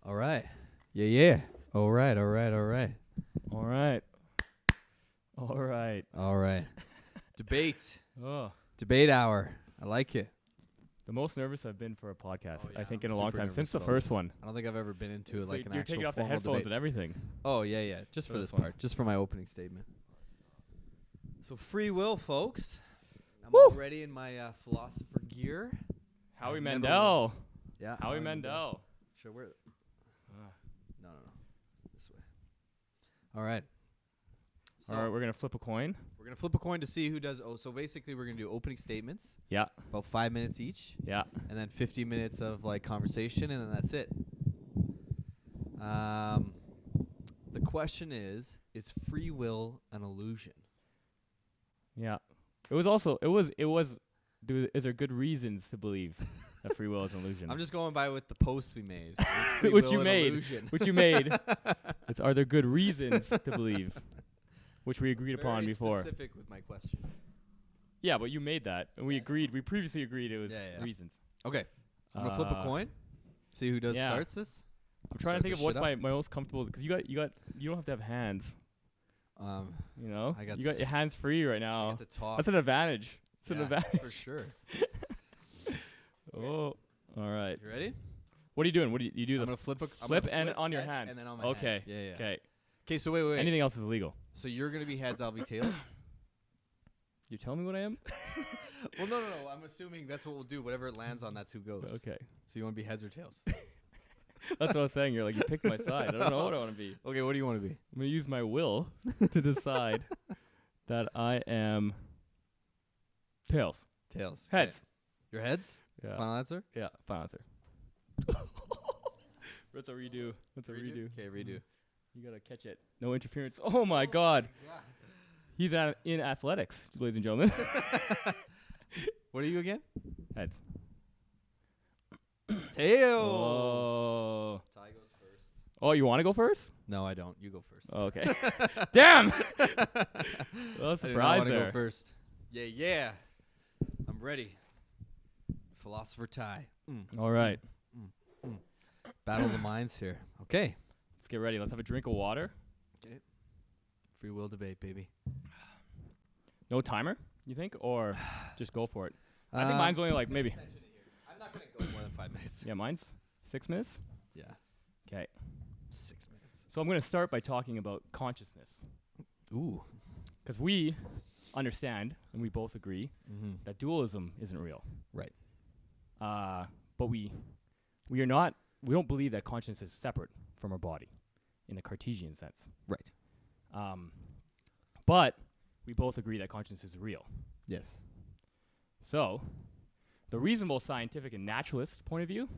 All right. Yeah. All right. Debate. Oh, Debate hour. I like it. the most nervous I've been for a podcast, I think, I'm in a long super time, nervous since the about first this. one. I don't think I've ever been into So like an you're actual taking off the formal headphones debate. and everything. Oh, yeah. Just For for this this one. part. Just for my opening statement. So free will, folks. I'm Woo! already in my philosopher gear. Howie I've never Mandel. Yeah. Howie Mandel. Sure, where? Ah. No. This way. All right. So All right, we're going to flip a coin. we're going to flip a coin to see who does. So basically, we're going to do opening statements, Yeah. about 5 minutes each, Yeah. and then 50 minutes of like conversation, and then that's it. The question is free will an illusion? Yeah. Is there good reasons to believe that free will is an illusion? I'm just going by with the post we made. Which you made. Are there good reasons to believe? Which we agreed upon before. Specific with my question. Yeah, but you made that. And we agreed. We previously agreed it was reasons. Okay. I'm going to flip a coin. See who starts this. I'm trying to think of what's my most comfortable, because you don't have to have hands. You know? I got you got your hands free right now. I get to talk. That's an advantage. It's an Yeah, advantage. for sure. Oh, all right. You ready? What are you doing? What do you do? I'm The going to flip and on your catch, hand. and then on my Okay. hand. Yeah. Okay. Okay, so wait. Anything else is illegal. So you're going to be heads, I'll be tails? You tell me what I am? Well, no. I'm assuming that's what we'll do. Whatever it lands on, that's who goes. Okay. So you want to be heads or tails? That's what I was saying. You're like, you picked my side. I don't know what I want to be. Okay, what do you want to be? I'm going to use my will to decide that I am tails. Tails. Heads. Okay. Your heads? Yeah. Final answer? Yeah. Final answer. That's a redo. Okay, redo. You got to catch it. No interference. Oh, my God. He's in athletics, ladies and gentlemen. What are you again? Heads. Tails. Oh. Ty goes first. Oh, you want to go first? No, I don't. You go first. Oh, okay. Damn. Well, I surprise want to there. go first. Yeah. I'm ready. Philosopher Ty. All right. Battle of the minds here. Okay. Let's get ready. Let's have a drink of water. Okay. Free will debate, baby. No timer, you think? Or just go for it? I think mine's only like maybe. I'm not going to go more than 5 minutes. Yeah, mine's 6 minutes. Yeah. Okay. 6 minutes. So I'm going to start by talking about consciousness. Ooh. Because we understand, and we both agree, that dualism isn't real. Right. But we don't believe that consciousness is separate from our body in the Cartesian sense. Right. But we both agree that consciousness is real. Yes. So the reasonable scientific and naturalist point of view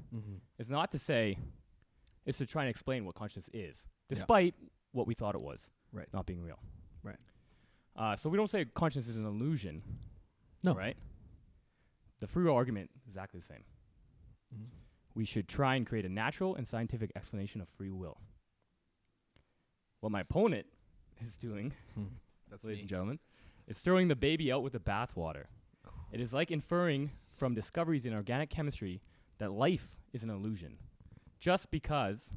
is not to say, is to try and explain what consciousness is, despite what we thought it was, Right. not being real. Right. So we don't say consciousness is an illusion. No. Right? The free will argument is exactly the same. We should try and create a natural and scientific explanation of free will. What my opponent is doing, ladies and gentlemen, is throwing the baby out with the bathwater. It is like inferring from discoveries in organic chemistry that life is an illusion, just because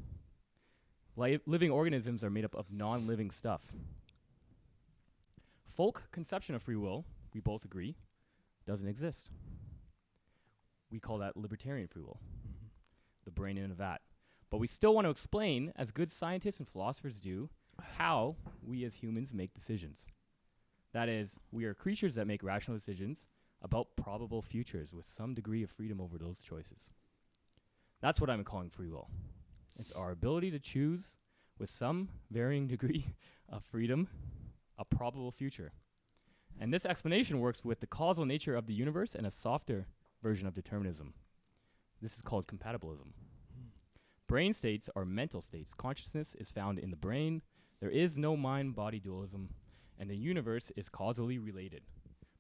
living organisms are made up of non-living stuff. Folk conception of free will, we both agree, doesn't exist. We call that libertarian free will, the brain in a vat. But we still want to explain, as good scientists and philosophers do, how we as humans make decisions. That is, we are creatures that make rational decisions about probable futures with some degree of freedom over those choices. That's what I'm calling free will. It's our ability to choose, with some varying degree of freedom, a probable future. And this explanation works with the causal nature of the universe and a softer version of determinism. This is called compatibilism. Brain states are mental states. Consciousness is found in the brain. There is no mind-body dualism, and the universe is causally related.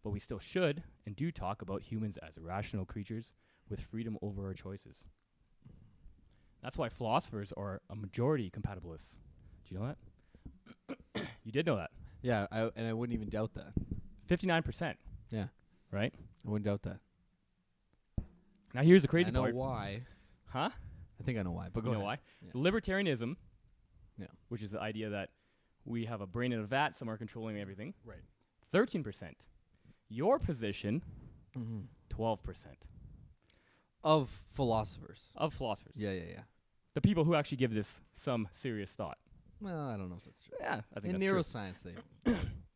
But we still should and do talk about humans as rational creatures with freedom over our choices. That's why philosophers are a majority compatibilists. Do you know that? You did know that. Yeah, I wouldn't even doubt that. 59%. Yeah. Right? I wouldn't doubt that. Now here's the crazy I know part. why. Huh? I think I know why. But go You know ahead. why? Libertarianism, Yeah. which is the idea that we have a brain in a vat, some are controlling everything. Right. 13%. Your position, Mm-hmm. 12% Of philosophers. of philosophers. Yeah. The people who actually give this some serious thought. Well, I don't know if that's true. Yeah, I think In that's true. neuroscience, they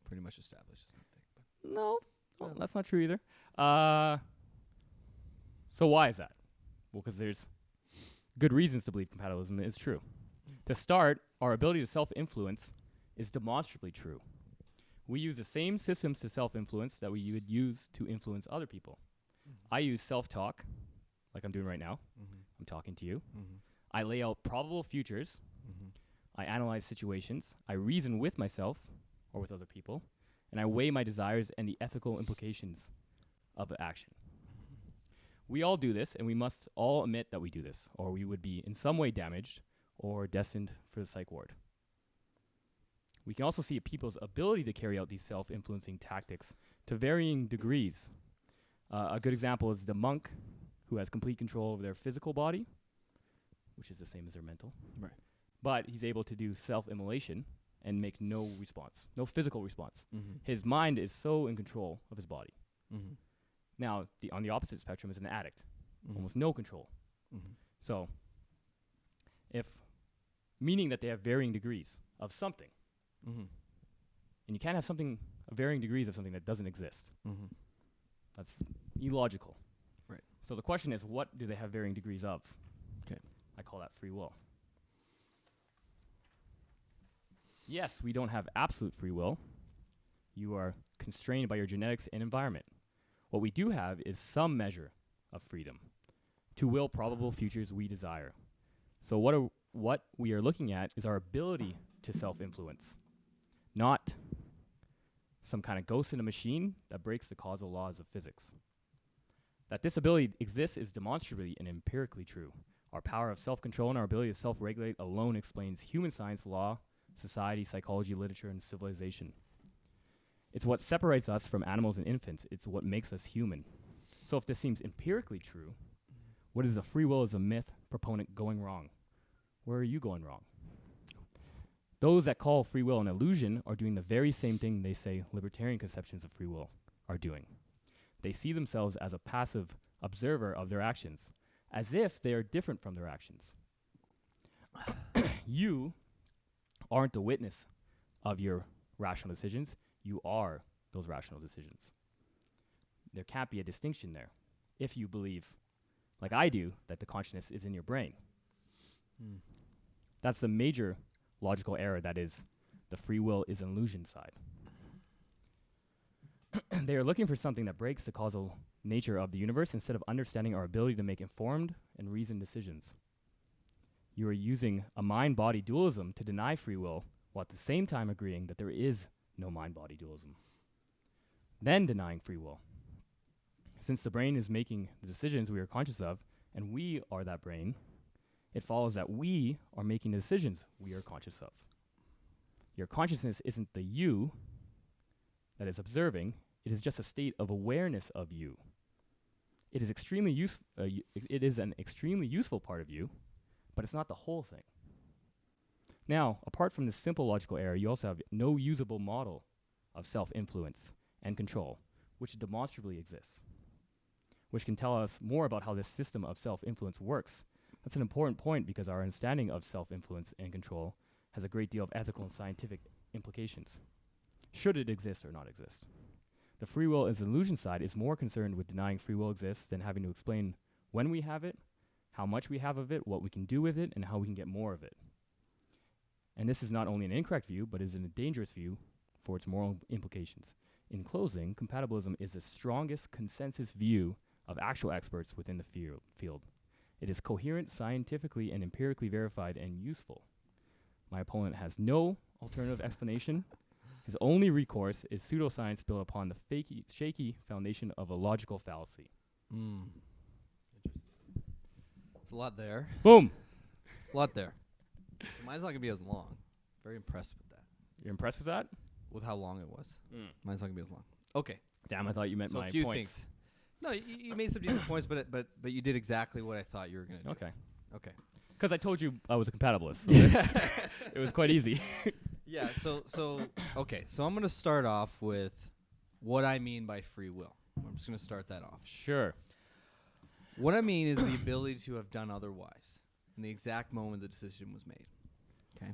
pretty much established something. No, Yeah. that's not true either. So why is that? Well, because there's good reasons to believe compatibilism is true. To start, our ability to self-influence is demonstrably true. We use the same systems to self-influence that we would use to influence other people. I use self-talk, like I'm doing right now. Mm-hmm. I'm talking to you. Mm-hmm. I lay out probable futures. Mm-hmm. I analyze situations. I reason with myself or with other people. And I weigh my desires and the ethical implications of action. We all do this, and we must all admit that we do this, or we would be in some way damaged or destined for the psych ward. We can also see people's ability to carry out these self-influencing tactics to varying degrees. A good example is the monk who has complete control over their physical body, which is the same as their mental. Right. But he's able to do self-immolation and make no response, no physical response. Mm-hmm. His mind is so in control of his body. Mm-hmm. Now, on the opposite spectrum is an addict, Mm-hmm. almost no control. Mm-hmm. So, meaning that they have varying degrees of something, Mm-hmm. and you can't have varying degrees of something that doesn't exist. Mm-hmm. That's illogical. Right. So the question is, what do they have varying degrees of? 'Kay. I call that free will. Yes, we don't have absolute free will. You are constrained by your genetics and environment. What we do have is some measure of freedom to will probable futures we desire. So what we are looking at is our ability to self-influence, not some kind of ghost in a machine that breaks the causal laws of physics. That this ability exists is demonstrably and empirically true. Our power of self-control and our ability to self-regulate alone explains human science, law, society, psychology, literature, and civilization. It's what separates us from animals and infants. It's what makes us human. So if this seems empirically true, what is a free will as a myth proponent going wrong? Where are you going wrong? Those that call free will an illusion are doing the very same thing they say libertarian conceptions of free will are doing. They see themselves as a passive observer of their actions, as if they are different from their actions. You aren't the witness of your rational decisions. You are those rational decisions. There can't be a distinction there if you believe, like I do, that the consciousness is in your brain. Mm. That's the major logical error, that is, the free will is an illusion side. They are looking for something that breaks the causal nature of the universe instead of understanding our ability to make informed and reasoned decisions. You are using a mind-body dualism to deny free will, while at the same time agreeing that there is no mind-body dualism. Then denying free will. Since the brain is making the decisions we are conscious of, and we are that brain, it follows that we are making the decisions we are conscious of. Your consciousness isn't the you that is observing, it is just a state of awareness of you. It is it is an extremely useful part of you, but it's not the whole thing. Now, apart from this simple logical error, you also have no usable model of self-influence and control, which demonstrably exists, which can tell us more about how this system of self-influence works. That's an important point because our understanding of self-influence and control has a great deal of ethical and scientific implications, should it exist or not exist. The free will as an illusion side is more concerned with denying free will exists than having to explain when we have it, how much we have of it, what we can do with it, and how we can get more of it. And this is not only an incorrect view, but is a dangerous view for its moral implications. In closing, compatibilism is the strongest consensus view of actual experts within the field. It is coherent, scientifically and empirically verified, and useful. My opponent has no alternative explanation. His only recourse is pseudoscience built upon the shaky foundation of a logical fallacy. Mm. There's a lot there. Boom! A lot there. Mine's not going to be as long. Very impressed with that. You're impressed with that? With how long it was. Mine's not going to be as long. Okay. Damn, I thought you meant So my a few points. things. No, you made some decent points, but you did exactly what I thought you were going to do. Okay. Okay. Because I told you I was a compatibilist. So it was quite easy. Yeah, so okay, so I'm going to start off with what I mean by free will. I'm just going to start that off. Sure. What I mean is the ability to have done otherwise in the exact moment the decision was made. Okay?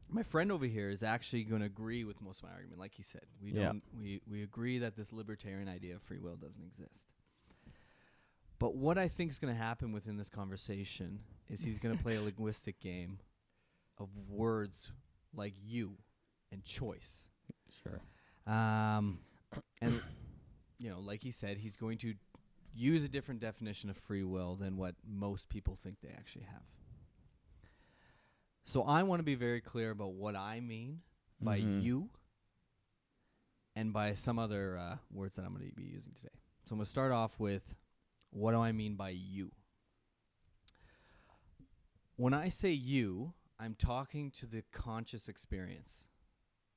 My friend over here is actually going to agree with most of my argument. Like he said, we agree that this libertarian idea of free will doesn't exist. But what I think is going to happen within this conversation is he's going to play a linguistic game of words like you and choice. Sure. And, like he said, he's going to use a different definition of free will than what most people think they actually have. So I want to be very clear about what I mean by you and by some other words that I'm going to be using today. So I'm going to start off with, what do I mean by you? When I say you, I'm talking to the conscious experience.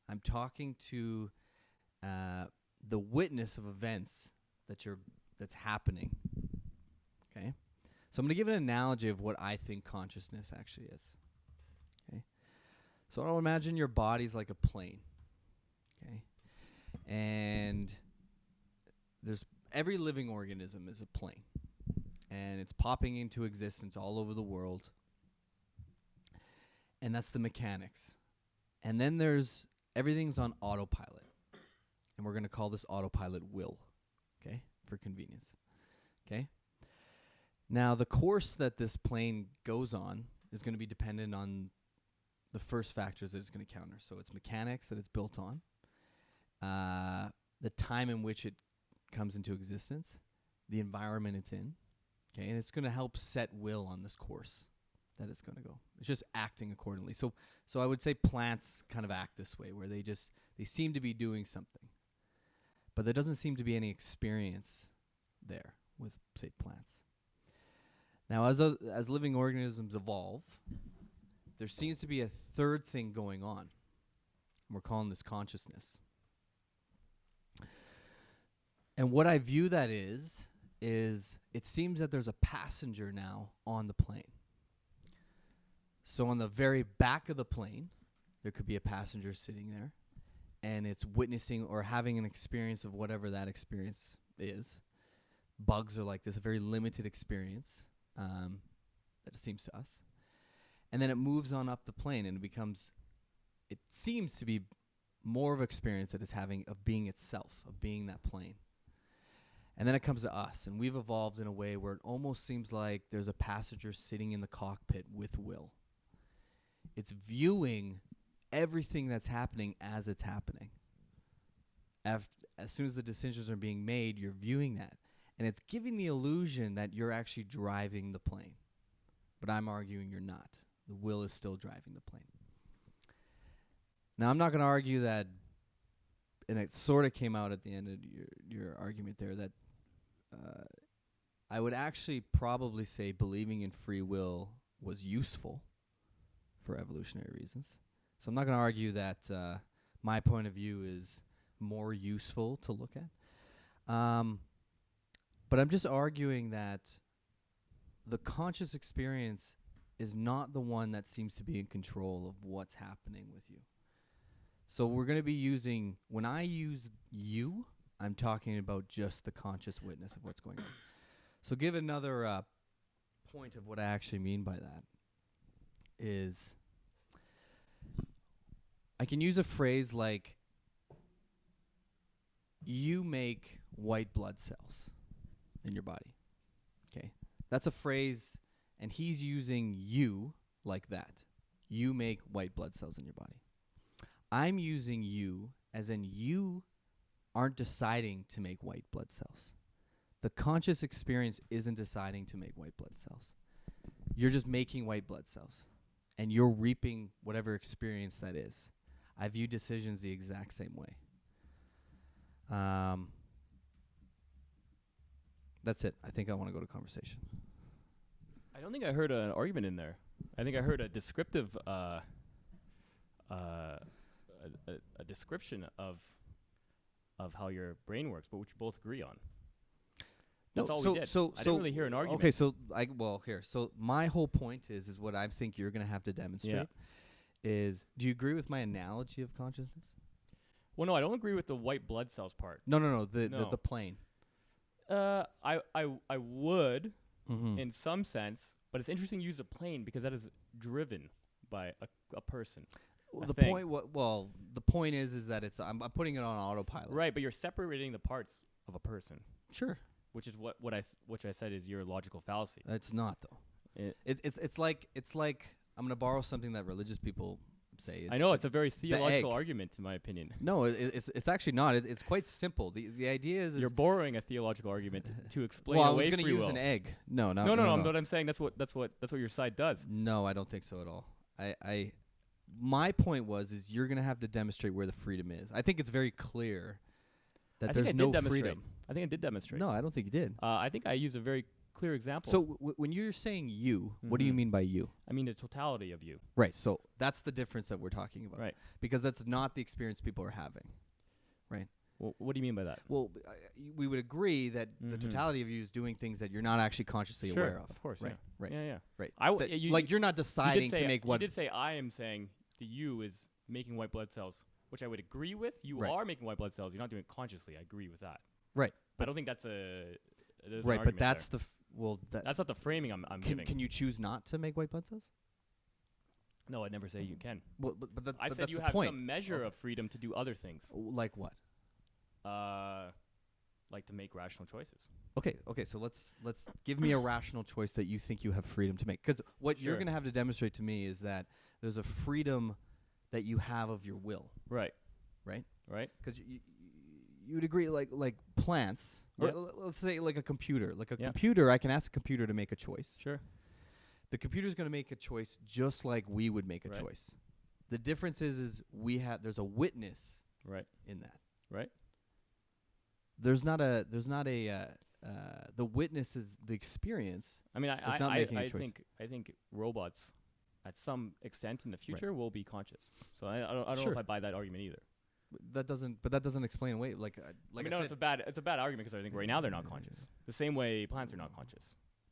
I'm talking to the witness of events that's happening. Okay? So I'm going to give an analogy of what I think consciousness actually is. Okay? So I'll imagine your body's like a plane. Okay? And every living organism is a plane. And it's popping into existence all over the world. And that's the mechanics. And then everything's on autopilot. And we're going to call this autopilot will, okay, for convenience. Okay? Now, the course that this plane goes on is going to be dependent on the first factors that it's going to counter. So it's mechanics that it's built on, the time in which it comes into existence, the environment it's in, okay, and it's going to help set will on this course that it's going to go. It's just acting accordingly. So I would say plants kind of act this way, where they seem to be doing something, but there doesn't seem to be any experience there with, say, plants. Now, as living organisms evolve, there seems to be a third thing going on. We're calling this consciousness. And what I view that is it seems that there's a passenger now on the plane. So on the very back of the plane, there could be a passenger sitting there, and it's witnessing or having an experience of whatever that experience is. Bugs are like this, a very limited experience that it seems to us. And then it moves on up the plane, and it seems to be more of an experience that it's having of being itself, of being that plane. And then it comes to us, and we've evolved in a way where it almost seems like there's a passenger sitting in the cockpit with will. It's viewing everything that's happening as it's happening. As soon as the decisions are being made, you're viewing that. And it's giving the illusion that you're actually driving the plane. But I'm arguing you're not. The will is still driving the plane. Now, I'm not going to argue that, and it sort of came out at the end of your argument there, that I would actually probably say believing in free will was useful for evolutionary reasons. So I'm not going to argue that my point of view is more useful to look at. But I'm just arguing that the conscious experience is not the one that seems to be in control of what's happening with you. So we're going to be using, when I use you, I'm talking about just the conscious witness of what's going on. So give another point of what I actually mean by that is I can use a phrase like, you make white blood cells in your body. Okay? That's a phrase, and he's using you like that. You make white blood cells in your body. I'm using you as in you aren't deciding to make white blood cells. The conscious experience isn't deciding to make white blood cells. You're just making white blood cells, and you're reaping whatever experience that is. I view decisions the exact same way. That's it. I think I want to go to conversation. I don't think I heard an argument in there. I think I heard a descriptive, a description of how your brain works, but which you both agree on. That's all so, we did. So, I didn't really hear an argument. Okay, so here. So my whole point is what I think you're going to have to demonstrate is, do you agree with my analogy of consciousness? Well, no, I don't agree with the white blood cells part. No. The plane. I would Mm-hmm. in some sense, but it's interesting to use a plane because that is driven by a person. The point is that it's I'm putting it on autopilot. Right, but you're separating the parts of a person. Sure. Which is which I said is your logical fallacy. It's not though. It's like I'm gonna borrow something that religious people say. I know it's a very theological argument, in my opinion. No, it's actually not. It's quite simple. The idea is you're borrowing a theological argument to explain. Well, I away was going to use an egg. No. But I'm saying that's what your side does. No, I don't think so at all. My point is you're going to have to demonstrate where the freedom is. I think it's very clear that there's no freedom. I think I did demonstrate. No, I don't think you did. I think I used a very clear example. So when you're saying you, what do you mean by you? I mean the totality of you. Right. So that's the difference that we're talking about. Right. Because that's not the experience people are having. Right. Well, what do you mean by that? Well, we would agree that the totality of you is doing things that you're not actually consciously aware of. Of course. Right. Yeah. Right. Yeah. Right. You're not deciding to make what. You did say I am saying the you is making white blood cells, which I would agree with. You are making white blood cells. You're not doing it consciously. I agree with that. Right. I don't think that's a. Right, but that's there. That's not the framing I'm giving. Can you choose not to make white blood cells? No, I'd never say you can. Well, I said you have some measure of freedom to do other things. Like what? Like to make rational choices. Okay. So let's give me a rational choice that you think you have freedom to make. Because what you're going to have to demonstrate to me is that there's a freedom that you have of your will. Right. Right. Right. Because you would agree, like plants. Yeah. Or let's say like a computer. Like a computer, I can ask a computer to make a choice. Sure. The computer's going to make a choice just like we would make a choice. The difference is there's a witness in that. Right. There's not a the witness is the experience. I mean, I think robots at some extent in the future will be conscious. So I don't know if I buy that argument either. That doesn't explain away. It's a bad argument because I think right now they're not conscious. The same way plants are not conscious.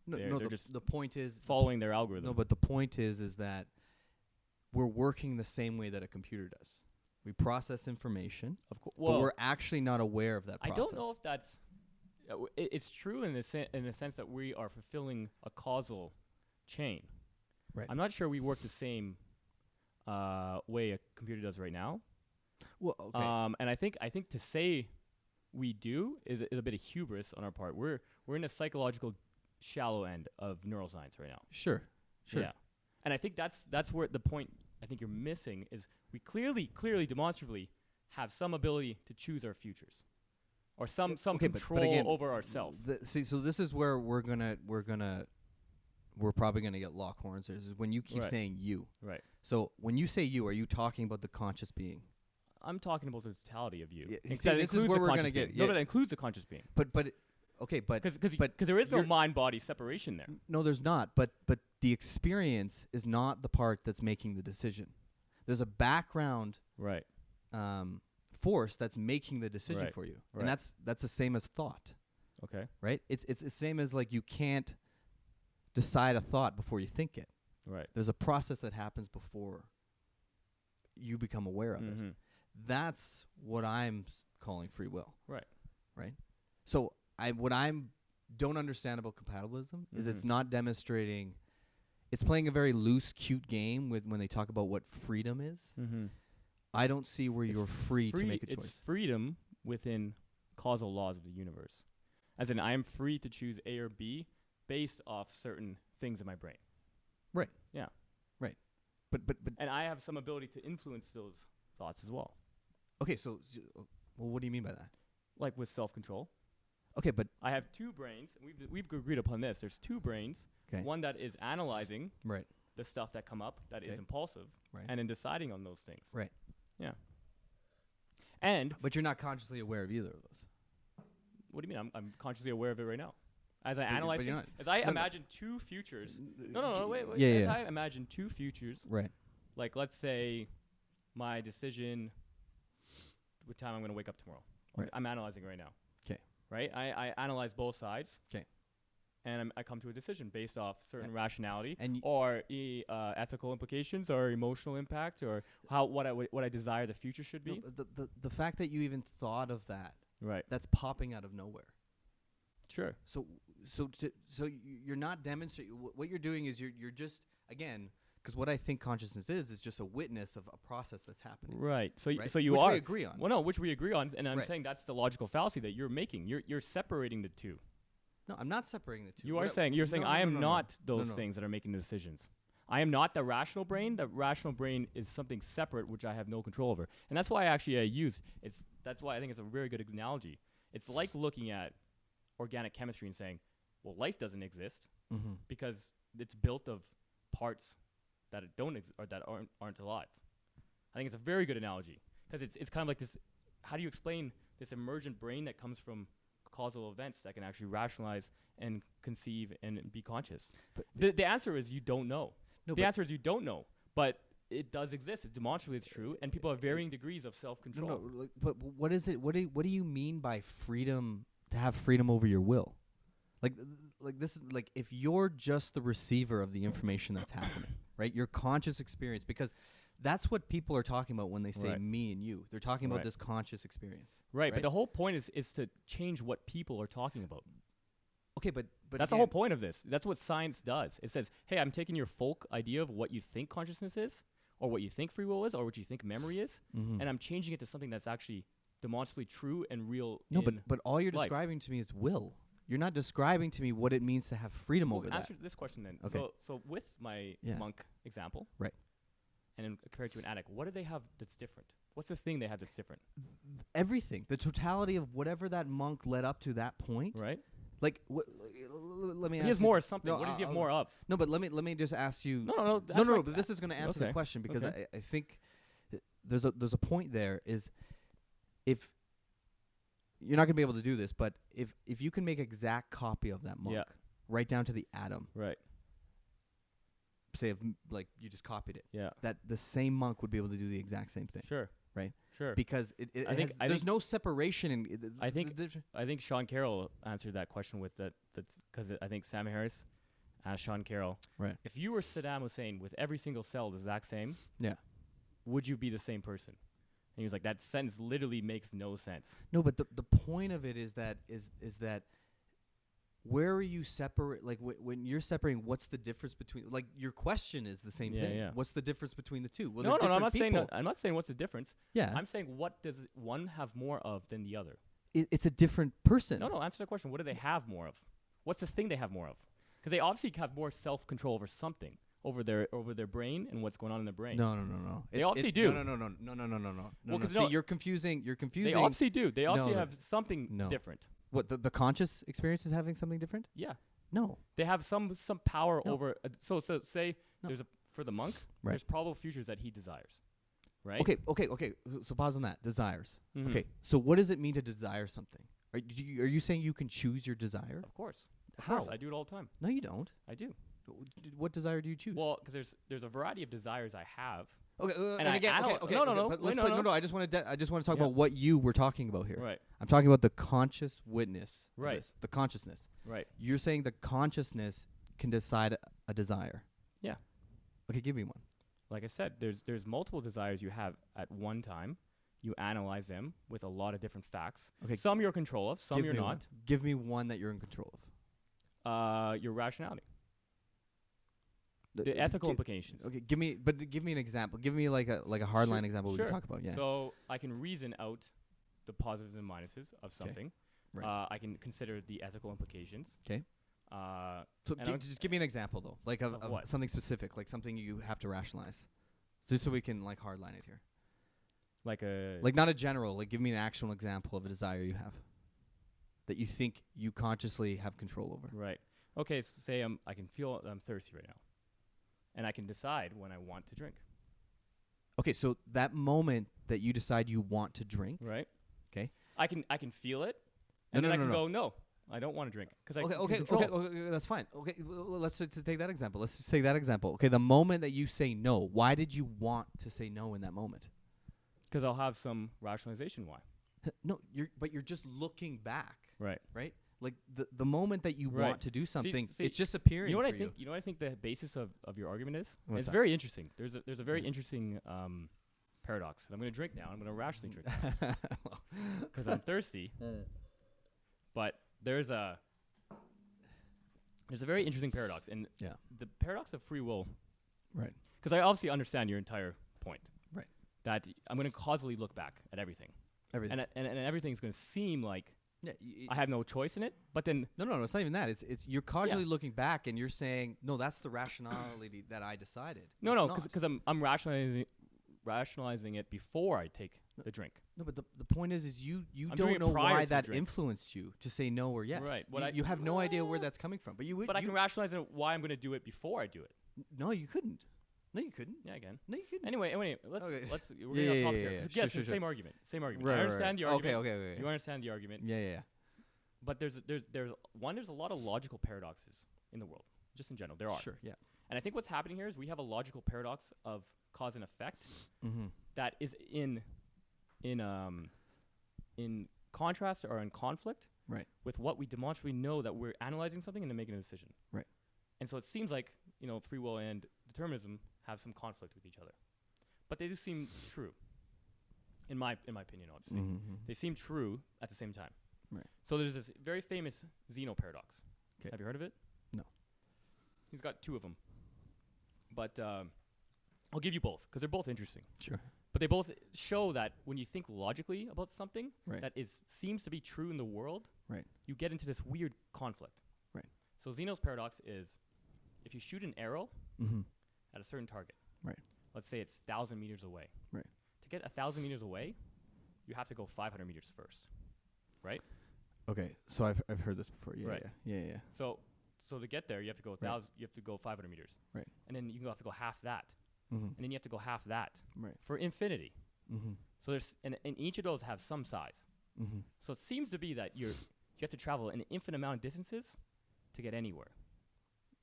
They're just the point is following their algorithm. No, but the point is that we're working the same way that a computer does. We process information, but we're actually not aware of that process. I don't know if that's. It's true in the sense that we are fulfilling a causal chain. Right. I'm not sure we work the same way a computer does right now. Well, okay. And I think to say we do is a bit of hubris on our part. We're in a psychological shallow end of neuroscience right now. Sure. Yeah. And I think that's where the point I think you're missing is we clearly demonstrably have some ability to choose our futures or some control but again, over ourselves. So this is where we're probably gonna get lock horns. Is when you keep saying you. Right. So when you say you, are you talking about the conscious being? I'm talking about the totality of you. Yeah, see, this is where we're gonna get. No, that includes the conscious being. But there is no mind-body separation there. No, there's not. But the experience is not the part that's making the decision. There's a background force that's making the decision for you, and that's the same as thought. Okay. Right. It's the same as like you can't decide a thought before you think it. Right. There's a process that happens before you become aware of it. That's what I'm calling free will. Right. Right. So what I don't understand about compatibilism is it's not demonstrating. It's playing a very loose, cute game with when they talk about what freedom is. I don't see where you're free to make a choice. It's freedom within causal laws of the universe. As in, I am free to choose A or B based off certain things in my brain. Right. Yeah. Right. But and I have some ability to influence those thoughts as well. Okay, so what do you mean by that? Like with self-control. Okay, but I have two brains. We've agreed upon this. There's two brains. Okay. One that is analyzing the stuff that come up that is impulsive, and then deciding on those things. Right. Yeah. But you're not consciously aware of either of those. What do you mean? I'm consciously aware of it right now. As I analyze things, as I imagine two futures. No, wait. As I imagine two futures. Right. Like, let's say my decision what time I'm going to wake up tomorrow. Right. I'm analyzing right now. Okay. right? I analyze both sides. 'Kay. And I come to a decision based off certain rationality And or ethical implications or emotional impact or what I desire the future should be. the fact that you even thought of that, Right. that's popping out of nowhere. Sure. So you're not demonstrating. What you're doing is you're just, again, because what I think consciousness is just a witness of a process that's happening. Right. So Right? so you which are. we agree on. Well, no, which we agree on, and I'm Right. saying that's the logical fallacy that you're making. You're separating the two. No, I'm not separating the two. You're What saying no, I am no, not those no. things that are making the decisions. I am not the rational brain. The rational brain is something separate, which I have no control over, and that's why actually I use it's. That's why I think it's a very good analogy. It's like looking at organic chemistry and saying, well, life doesn't exist Mm-hmm. because it's built of parts that don't or that aren't alive. I think it's a very good analogy because it's kind of like this. How do you explain this emergent brain that comes from causal events that can actually rationalize and conceive and be conscious? But The answer is you don't know. No, The answer is you don't know, but it does exist. It demonstrably it's true, and people have varying degrees of self-control. No, like, but what is it? What do you mean by freedom? To have freedom over your will? Like this is like if you're just the receiver of the information that's happening, right? Your conscious experience, because that's what people are talking about when they say Right. me and you. They're talking about Right. this conscious experience. Right, Right? but the whole point is to change what people are talking about. Okay, but That's the whole point of this. That's what science does. It says, hey, I'm taking your folk idea of what you think consciousness is, or what you think free will is, or what you think memory is, Mm-hmm. and I'm changing it to something that's actually demonstrably true and real. No, in but all you're life. describing to me is will. You're not describing to me what it means to have freedom Well, over that. answer this question then. Okay. So with my Yeah. monk example, Right. and then compared to an addict, what do they have that's different? What's the thing they have that's different? Everything, the totality of whatever that monk led up to that point. Right? Like, let me ask He has you- more of something. No, What does he have I'll- more of? No, but let me just ask you. No. But this is going to answer the Okay. question because Okay. I think there's a point there is if you're not going to be able to do this, but if you can make exact copy of that monk, Yeah. right down to the atom, Right. say if like you just copied it, Yeah. that the same monk would be able to do the exact same thing, Sure. right? Sure. Because I think- there's no separation in. I think Sean Carroll answered that question with that. That's because I think Sam Harris asked Sean Carroll, Right. if you were Saddam Hussein with every single cell the exact same, Yeah. would you be the same person? And he was like, that sentence literally makes no sense. No, but the point of it is that where are you separate? Like when you're separating, what's the difference between? Like your question is the same Yeah, thing. yeah. What's the difference between the two? Well, No, they're I'm different not saying people. that. I'm not saying what's the difference. Yeah, I'm saying what does one have more of than the other? it's a different person. No, answer the question. What do they have more of? What's the thing they have more of? Because they obviously have more self-control over something, over their brain and what's going on in their brain. No. They obviously do. No. Well, 'cause See, no- you're confusing. They obviously do. They obviously No, have something no. different. What the conscious experience is having something different? Yeah. No. They have some power No. over. So say No. there's for the monk. Right. There's probable futures that he desires. Right. Okay. So pause on that. Desires. Mhm. Okay. So what does it mean to desire something? Are you saying you can choose your desire? Of course. Of How? course. I do it all the time. No, you don't. I do. What desire do you choose? Well, because there's a variety of desires I have. Okay, And I again, anal- okay. no, But wait, let's no. no. I just want to talk Yeah. about what you were talking about here. Right. I'm talking about the conscious witness. of Right. this, the consciousness. Right. You're saying the consciousness can decide a desire. Yeah. Okay, give me one. Like I said, there's multiple desires you have at one time. You analyze them with a lot of different facts. Okay. Some you're in control of. Some Give you're me not. one. Give me one that you're in control of. Your rationality. The- The ethical gi- implications. Okay, give me an example. Give me like a hardline Sure, example we sure. can talk about. Yeah. So I can reason out the positives and minuses of something. Right. I can consider the ethical implications. 'Kay. So and just give me an example though, like Of of what? something specific, like something you have to rationalize, just so we can like hardline it here. Like a Like not a general. Like give me an actual example of a desire you have that you think you consciously have control over. right. Okay, say I can feel I'm thirsty right now, and I can decide when I want to drink. Okay, so that moment that you decide you want to drink. Right. 'Kay. I can feel it, No, and no, then no, I can no. go no. I don't want to drink because I Okay, can okay, control. okay, that's fine. Okay, let's to take that example. Let's just take that example. Okay, the moment that you say no, why did you want to say no in that moment? Because I'll have some rationalization why. No, you're just looking back. Right. right? Like the moment that you Right. want to do something, see, it's just appearing. You know what I for think? You know what I think the basis of your argument is? What's It's that? very interesting. There's a very Mhm. interesting paradox. And I'm going to drink now. I'm going to rationally drink because I'm thirsty. But there's a very interesting paradox, and Yeah. the paradox of free will. Right. Because I obviously understand your entire point. Right. That I'm going to causally look back at everything, Everything. and everything's going to seem like Yeah, I have no choice in it. But then no, it's not even that. It's you're causally looking back and you're saying, no, that's the rationality that I decided. no, It's not. because I'm rationalizing it before I take the drink. No, but the point is you I'm doing don't it know prior why to the that drink. influenced you to say no or yes. Right. You have no idea where that's coming from. But you would. But I can rationalize it why I'm going to do it before I do it. No, you couldn't. No, you couldn't. Yeah, again. No, you couldn't. Anyway, let's Okay. we're getting off topic here. yeah. 'Cause Sure, yes, sure, it's the sure. same argument. Same argument. Right, I right, understand the right. argument. Okay. You understand the argument. Yeah. But there's a lot of logical paradoxes in the world, just in general. There are. Sure. Yeah. And I think what's happening here is we have a logical paradox of cause and effect Mm-hmm. that is in contrast or in conflict Right. with what we demonstrably know that we're analyzing something and then making a decision. Right. And so it seems like, free will and determinism have some conflict with each other. But they do seem true. In my opinion, obviously. Mm-hmm. They seem true at the same time. Right. So there's this very famous Zeno paradox. 'Kay. Have you heard of it? No. He's got two of them. But I'll give you both because they're both interesting. Sure. But they both show that when you think logically about something Right. that seems to be true in the world, Right. you get into this weird conflict. Right. So Zeno's paradox is if you shoot an arrow Mm-hmm. at a certain target, Right. let's say it's 1,000 meters away. Right. To get 1,000 meters away, you have to go 500 meters first, right? Okay. So I've heard this before. Yeah. Right. Yeah. So to get there, you have to go 1,000. You have to go 500 meters. Right. And then you have to go half that, Mm-hmm. and then you have to go half that Right. for infinity. Mm-hmm. So there's and each of those have some size. Mm-hmm. So it seems to be that you have to travel an infinite amount of distances to get anywhere,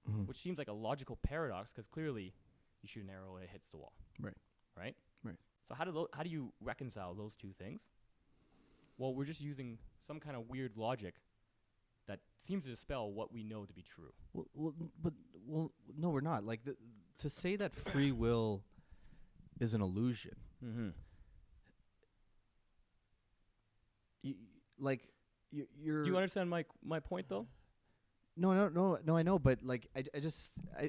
Mm-hmm. which seems like a logical paradox because clearly you shoot an arrow and it hits the wall. Right. Right. Right. So how do you reconcile those two things? Well, we're just using some kind of weird logic that seems to dispel what we know to be true. Well, no, we're not. Like to say that free will is an illusion. Mm-hmm. You're. Do you understand my point though? No, I know, but like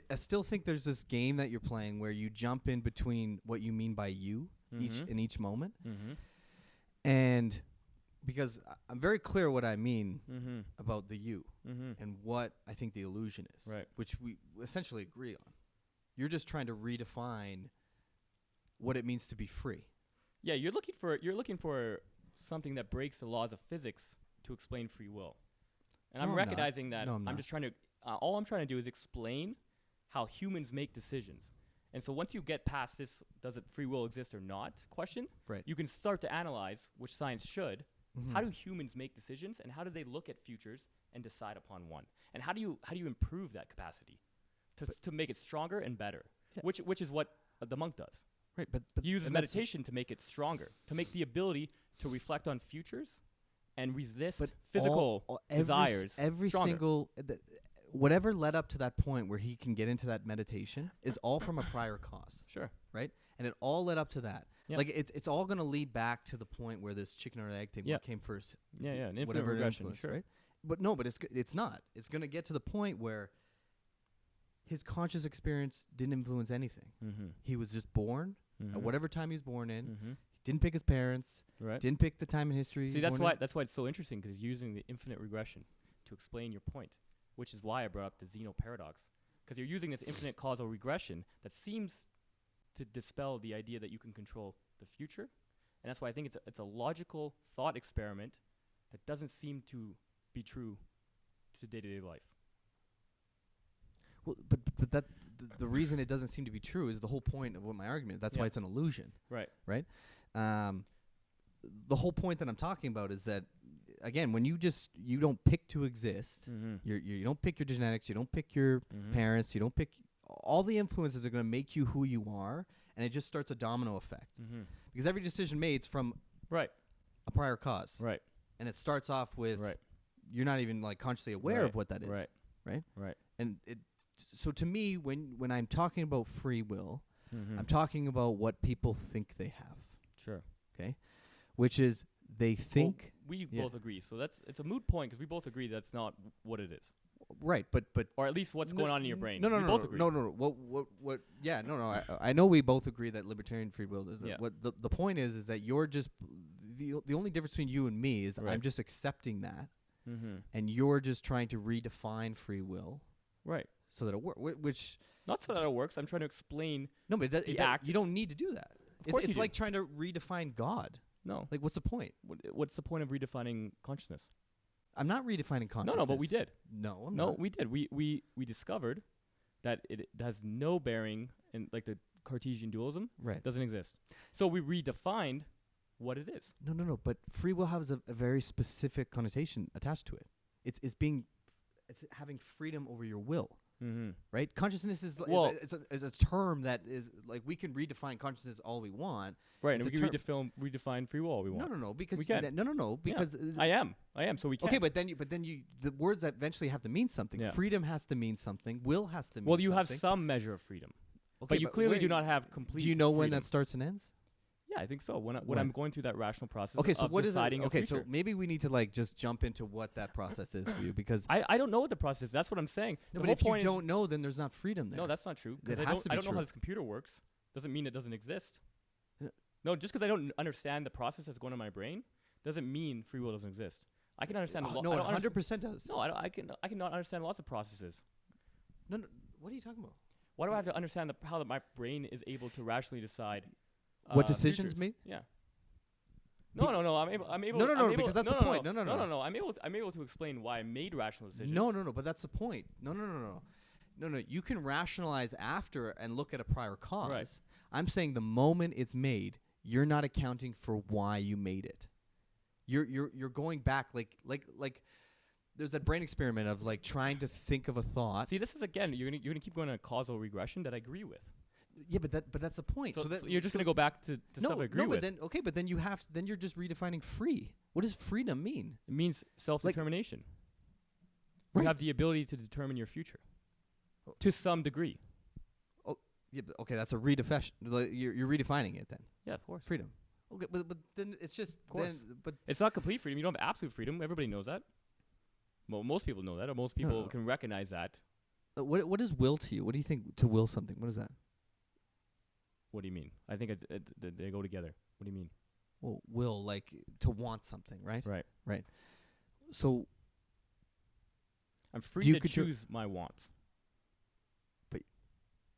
I still think there's this game that you're playing where you jump in between what you mean by you each moment, Mm-hmm. and because I'm very clear what I mean Mm-hmm. about the you Mm-hmm. and what I think the illusion is, Right. which we essentially agree on. You're just trying to redefine what it means to be free. Yeah, you're looking for something that breaks the laws of physics to explain free will. And No, I'm I'm recognizing that No, I'm not. just trying to all I'm trying to do is explain how humans make decisions. And so once you get past this does it free will exist or not question, Right. you can start to analyze, which science should, Mhm. how do humans make decisions and how do they look at futures and decide upon one? And how do you improve that capacity to make it stronger and better? Yeah. Which is what the monk does. Right, but He uses and that's- meditation to make it stronger, to make the ability to reflect on futures and resist But physical desires. Every stronger. single whatever led up to that point where he can get into that meditation is all from a prior cause, Sure. right? And it all led up to that. Yeah. Like it's all going to lead back to the point where this chicken or egg thing Yeah. what came first. Yeah, yeah, an infinite whatever it regression, influenced, sure. right? But no, but it's not. It's going to get to the point where his conscious experience didn't influence anything. Mm-hmm. He was just born Mm-hmm. at whatever time he was born in. Mm-hmm. Didn't pick his parents. Right. Didn't pick the time in history. he See, was that's born in. why it's so interesting because he's using the infinite regression to explain your point, which is why I brought up the Zeno paradox, because you're using this infinite causal regression that seems to dispel the idea that you can control the future, and that's why I think it's a logical thought experiment that doesn't seem to be true to day-to-day life. Well, but that the reason it doesn't seem to be true is the whole point of what my argument. That's why Yeah. it's an illusion. Right. The whole point that I'm talking about is that again, when you don't pick to exist, Mm-hmm. you don't pick your genetics, you don't pick your Mm-hmm. parents, you don't pick all the influences are going to make you who you are, and it just starts a domino effect Mm-hmm. because every decision made is from Right. a prior cause, Right. and it starts off with Right. you're not even like consciously aware of what that is. Right. Right. Right. And so to me, when I'm talking about free will, Mm-hmm. I'm talking about what people think they have. Sure. Okay, which is they think. We Yeah. both agree. So it's a moot point because we both agree that's not what it is, Right, but or at least what's going on in your brain. No, we both agree. no. What? Yeah, no. I know we both agree that libertarian free will is. Yeah. What the point is that you're just the only difference between you and me is Right. I'm just accepting that, Mm-hmm. and you're just trying to redefine free will Right. so that it works. Which Not so that it works. I'm trying to explain. no, but The act- you don't need to do that. course It's you like do. trying to redefine God. No. Like, what's the point? What's the point of redefining consciousness? I'm not redefining consciousness. No, but we did. No, I'm No, not. we did. We discovered that it has no bearing in like the Cartesian dualism Right. doesn't exist. So we redefined what it is. No. But free will has a very specific connotation attached to it. It's having freedom over your will. Mm-hmm. Right? Consciousness is Well- is a term that is like we can redefine consciousness all we want. Right, It's and we a can redefine free will all we want. No, because We can. no, because I am. So we can. okay, but then you the words eventually have to mean something. Yeah. Freedom has to mean something. Will has to mean well, you something. have some measure of freedom, Okay, but you clearly do when- not have complete. Do you know when freedom. that starts and ends? Yeah, I think so. When When? I'm going through that rational process. Okay, so of what is that? deciding a Okay, so future. maybe we need to like just jump into what that process is for you because I don't know what the process is. That's what I'm saying. no, The but whole if you point is- don't know, then there's not freedom there. No, that's not true. It Because has to be I don't know true. how this computer works. Doesn't mean it doesn't exist. Yeah. No, just because I don't understand the process that's going on in my brain doesn't mean free will doesn't exist. I can understand. no, it 100% does. No, I cannot understand lots of processes. No, what are you talking about? Why do I have to understand how my brain is able to rationally decide What decisions futures? made? Yeah. No. I'm able. No, I'm able, because that's the point. No. I'm able to explain why I made rational decisions. No, but that's the point. No. You can rationalize after and look at a prior cause. Right. I'm saying the moment it's made, you're not accounting for why you made it. You're going back like there's that brain experiment of like trying to think of a thought. See, this is again, you're gonna keep going on a causal regression that I agree with. Yeah, but that's the point. So, that so you're just gonna go back to stuff I agree with. but then you're just redefining free. What does freedom mean? It means self-determination. Right. You have the ability to determine your future, to some degree. Yeah, but okay, that's a redefinition. You're redefining it then. Yeah, of course. Freedom. Okay, but then it's just course. but It's not complete freedom. You don't have absolute freedom. Everybody knows that. Well, most people know that, or most people can recognize that. what is will to you? What do you think to will something? What is that? What do you mean? I think they go together. What do you mean? Well, will like to want something, right? Right. So I'm free you to control- choose my wants.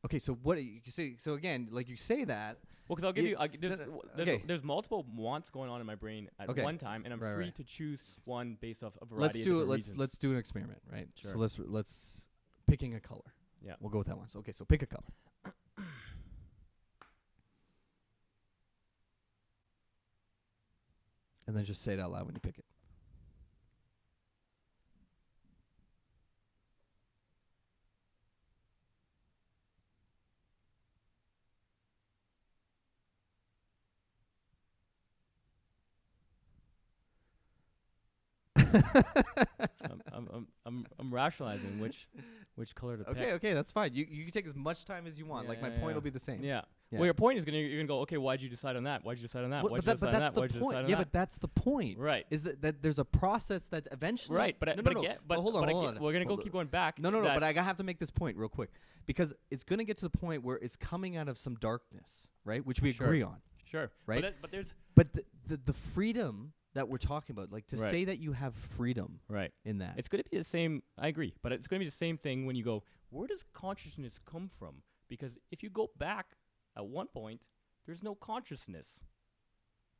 okay, so what you say? So again, like you say that. Well, because I'll give You- you. okay. There's multiple wants going on in my brain at Okay. one time, and I'm Right, free right. to choose one based off a Let's variety of do it. different Let's reasons. do an experiment, right? Sure. So let's picking a color. Yeah. We'll go with that one. So okay, so pick a color. And then just say it out loud when you pick it. I'm rationalizing which color to pick. Okay, that's fine. You can take as much time as you want. Like my point will be the same. Yeah. Yeah. Well, your point is you're gonna go. Okay, why'd you decide on that? Why'd you decide on that? Well, Why'd but you decide on that's that? Why'd the you decide point. on Yeah, that? but that's the point. Right. Is that there's a process that eventually. Right. But no. again, but hold on. we're gonna go Hold keep going back. No. that- But I have to make this point real quick because it's gonna get to the point where it's coming out of some darkness, right? Which we Sure. agree on. Sure. Right? But there's But the freedom that we're talking about, like to Right. say that you have freedom right. in that. It's going to be the same. I agree, but it's going to be the same thing when you go. Where does consciousness come from? Because if you go back at one point, there's no consciousness.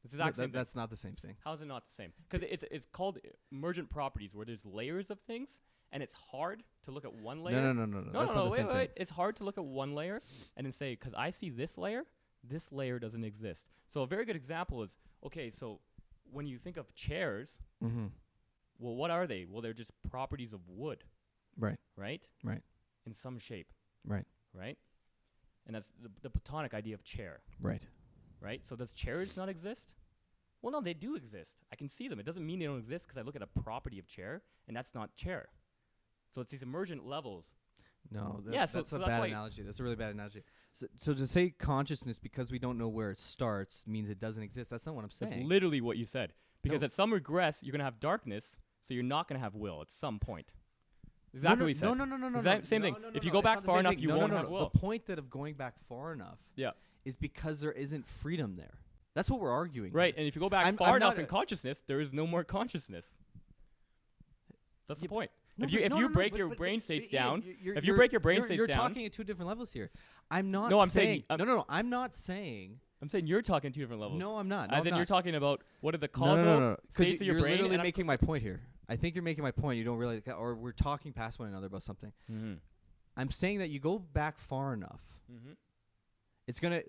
It's the exact same thing. That's not the same thing. How is it not the same? Because it's called emergent properties, where there's layers of things, and it's hard to look at one layer. No. That's not the same thing. Wait. It's hard to look at one layer and then say, because I see this layer doesn't exist. So a very good example is, okay, so when you think of chairs, Mm-hmm. well, what are they? Well, they're just properties of wood, Right. right? Right. In some shape, Right. right? And that's the Platonic idea of chair, Right. right? So does chairs not exist? Well, no, they do exist. I can see them. It doesn't mean they don't exist because I look at a property of chair, and that's not chair. So it's these emergent levels. No, Yeah, so that's a that's bad why- analogy. That's a really bad analogy. So to say consciousness because we don't know where it starts means it doesn't exist. That's not what I'm That's saying. literally what you said. Because No. at some regress, you're going to have darkness, so you're not going to have will at some point. Exactly what you said. No. Same thing. No, If you no, go it's back not the far same enough, thing. you won't have will. The point that of going back far enough Yeah. is because there isn't freedom there. That's what we're arguing. Right, here. and if you go back I'm far not enough in consciousness, there is no more consciousness. That's the Yeah, point. No, if you but- if no, you no, no, break but- your but- brain but states Ian, down, you're- if you you're- break your brain you're- states you're down, talking at two different levels here. I'm not No, I'm saying. saying- No. I'm not saying. I'm saying you're talking two different levels. No, I'm not. No, As I'm in not. you're talking about what are the causal No. states of your you're brain. literally and I'm making my point here. I think you're making my point. You don't realize, or we're talking past one another about something. Mhm. I'm saying that you go back far enough. Mhm. It's gonna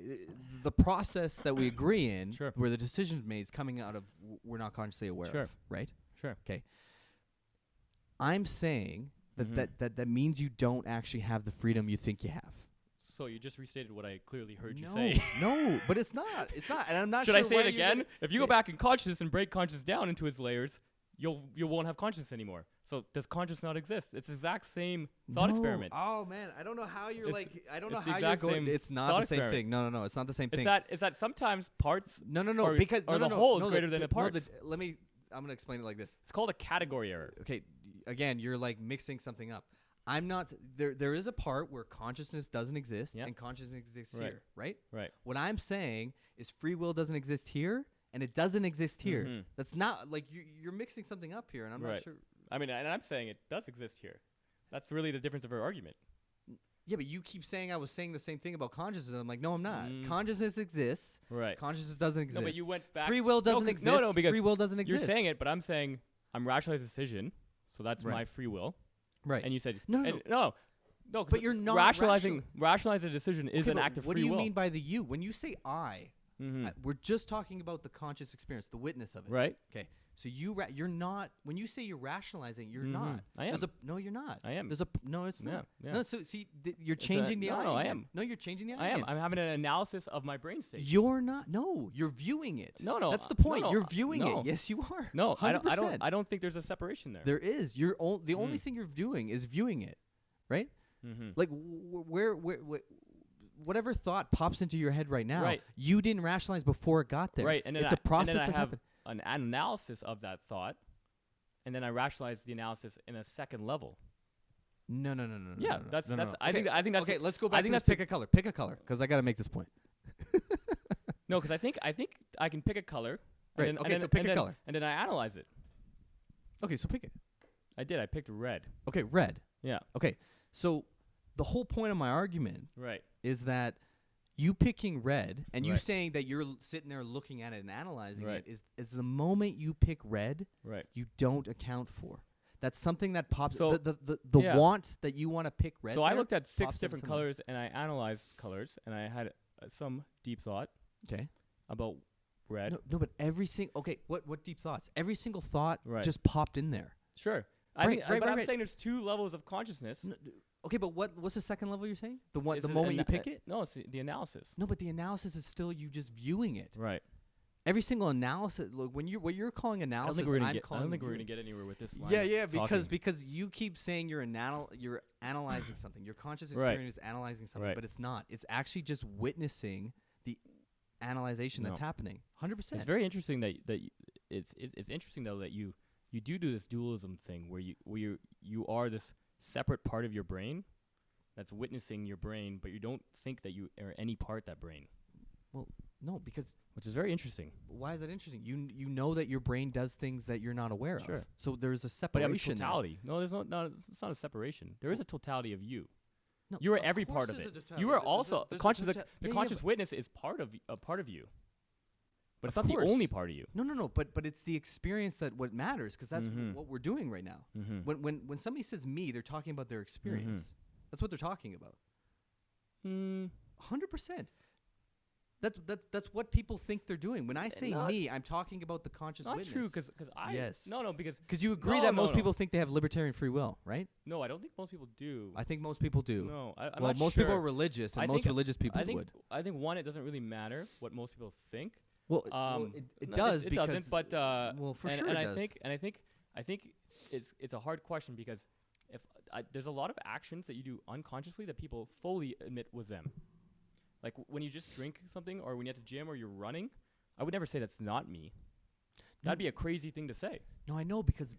the process that we agree in, Sure. where the decision's made, is coming out of we're not consciously aware Sure. of, right? Sure. I'm saying that, Mhm. that means you don't actually have the freedom you think you have. So you just restated what I clearly heard you No, say. no, but it's not. It's not, and I'm not Should sure I say why it you're again? gonna- If you go back in consciousness and break consciousness down into its layers, you won't have consciousness anymore. So does consciousness not exist? It's the exact same thought No. experiment. Oh man, I don't know how you're It's- I don't know it's the how you're exact going. same It's not thought the same experiment. thing. No, it's not the same thing. Is that sometimes parts No, or- because or no, the whole is no, greater than the parts? let me. I'm gonna explain it like this. it's called a category error. Okay, again, you're like mixing something up. I'm not there. There is a part where consciousness doesn't exist Yep. and consciousness exists Right. here, right? Right. What I'm saying is free will doesn't exist here and it doesn't exist here. Mhm. That's not like you're mixing something up here, and I'm not Right. sure. I mean, and I'm saying it does exist here. That's really the difference of our argument. Yeah, but you keep saying I was saying the same thing about consciousness. I'm like, no, I'm not. Mm. Consciousness exists. Right. Consciousness doesn't exist. No, but you went back. Free will doesn't 'cause- exist. No, because free will doesn't exist. you're saying it, but I'm saying I'm rationalizing decision, so that's Right. my free will. right. And you said No, and no, 'cause But you're not rationalizing a decision is Okay, an but act of what free do you will. mean by the you? When you say I, Mhm. we're just talking about the conscious experience, the witness of it. Right? Okay. So you're not when you say you're rationalizing, you're Mhm. not. I am. No, you're not. I am. There's a no, it's Yeah, not. yeah. No, so see, you're It's a- changing the no, I. no, I again. am. No, you're changing the I. I am. again. I'm having an analysis of my brain state. You're not. No, you're viewing it. No, That's the no, point. no, You're viewing no. it. Yes, you are. No, I 100%. don't think there's a separation there. There is. The only Mm. thing you're doing is viewing it, right? Mhm. Like where whatever thought pops into your head right now, Right. you didn't rationalize before it got there. Right, and then it's a process and then I that have happened. an analysis of that thought, and then I rationalize the analysis in a second level. No. Yeah, no, that's no, that's. no. I think that's okay. Let's go I back think to that's this. Pick a color. Pick a color, because I got to make this point. no, because I think I can pick a color. Right, And then, okay, and so then, pick and a then, color. and then I analyze it. Okay, so pick it. I did. I picked red. Okay, red. Yeah. Okay, so the whole point of my argument Right. is that you picking red and you Right. saying that you're sitting there looking at it and analyzing Right. it is the moment you pick red, Right. you don't account for. That's something that pops. So, the yeah. want that you want to pick red. So I there looked at 6 pops different into something. colors and I analyzed colors and I had some deep thought Okay. about red. No, but every single. Okay, what deep thoughts? Every single thought Right. just popped in there. Sure. I Right, think, right, but right, I'm right. saying there's 2 levels of consciousness. Okay, but what's the second level you're saying? The It's the moment you pick it? No, it's the analysis. No, but the analysis is still you just viewing it. Right. Every single analysis. Look, what you're calling I don't analysis, think we're gonna I'm get. I calling. don't think we're viewing. gonna get anywhere with this line. Yeah, of because talking. you keep saying you're analyzing something. Your conscious Right. experience is analyzing something, Right. but it's not. It's actually just witnessing the analyzation that's No. happening. 100%. It's very interesting it's interesting though that you do this dualism thing where you are this separate part of your brain that's witnessing your brain, but you don't think that you are any part of that brain, No, because which is very interesting. why is that interesting? You know that your brain does things that you're not aware Sure. of. So there's a But I mean, separation. there. totality. No, there's no. It's not a separation. There is a totality of you. No, You are of every course part of there's it. a totality. You are There's a- also the there's a conscious. tota- The yeah, conscious but- witness is a part of you, but it's Of not course. the only part of you. No. But it's the experience that what matters, because that's Mhm. what we're doing right now. Mm-hmm. When somebody says me, they're talking about their experience. That's what they're talking about. 100%. That's what people think they're doing. When I say Not- me, I'm talking about the conscious Not witness. true, because I Yes. no because Because you agree No, that no, most no. people think they have libertarian free will, right? no, I don't think most people do. I think most people do. No, I'm well, not most sure. people are religious, and I most think- religious people I think would. I think one, it doesn't really matter what most people think, Well, it does it because doesn't. But well, for sure it does. I think it's a hard question because if there's a lot of actions that you do unconsciously that people fully admit was them. Like when you just drink something, or when you're at the gym, or you're running, I would never say that's not me. That'd be a crazy thing to say. No, I know because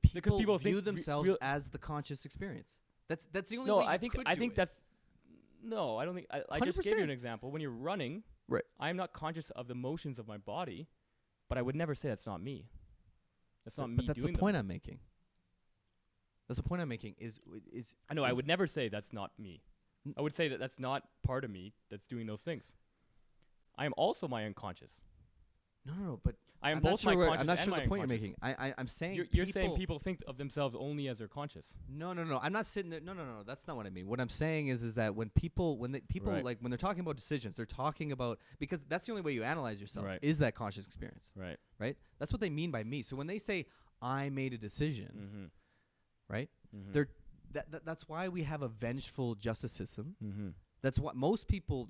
people view themselves as the conscious experience. That's the only way you could do it. No, I don't think. I just gave you an example. When you're running, right, I'm not conscious of the motions of my body, but I would never say that's not me. That's not me doing them. But that's the point I'm making. That's the point I'm making. Is I know. I would never say that's not me. I would say that that's not part of me that's doing those things. I am also my unconscious. No, but I am both my conscious I'm not and sure my the point unconscious. you're making. I'm saying you're saying people think of themselves only as they're conscious. No. I'm not sitting there. No. That's not what I mean. What I'm saying is that when people Right. like when they're talking about decisions, they're talking about, because that's the only way you analyze yourself, Right. is that conscious experience. Right. Right. That's what they mean by me. So when they say I made a decision, right? That's why we have a vengeful justice system. That's why most people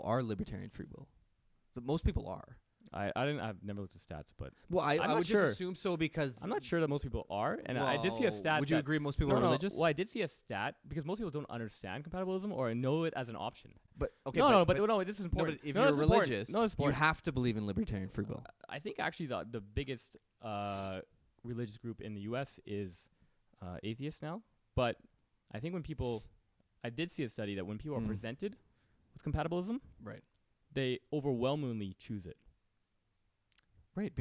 are libertarian free will. Most people are. I've never looked at stats, but I would just assume so because I'm not sure that most people are, and I did see a stat. Would you agree most people are religious? Well, I did see a stat because most people don't understand compatibilism or know it as an option. But okay, no, this is important. No, but if you're religious, it's you have to believe in libertarian free will. I think actually the biggest religious group in the U.S. is atheists now. But I think I did see a study that when people are presented with compatibilism, right, they overwhelmingly choose it. Right,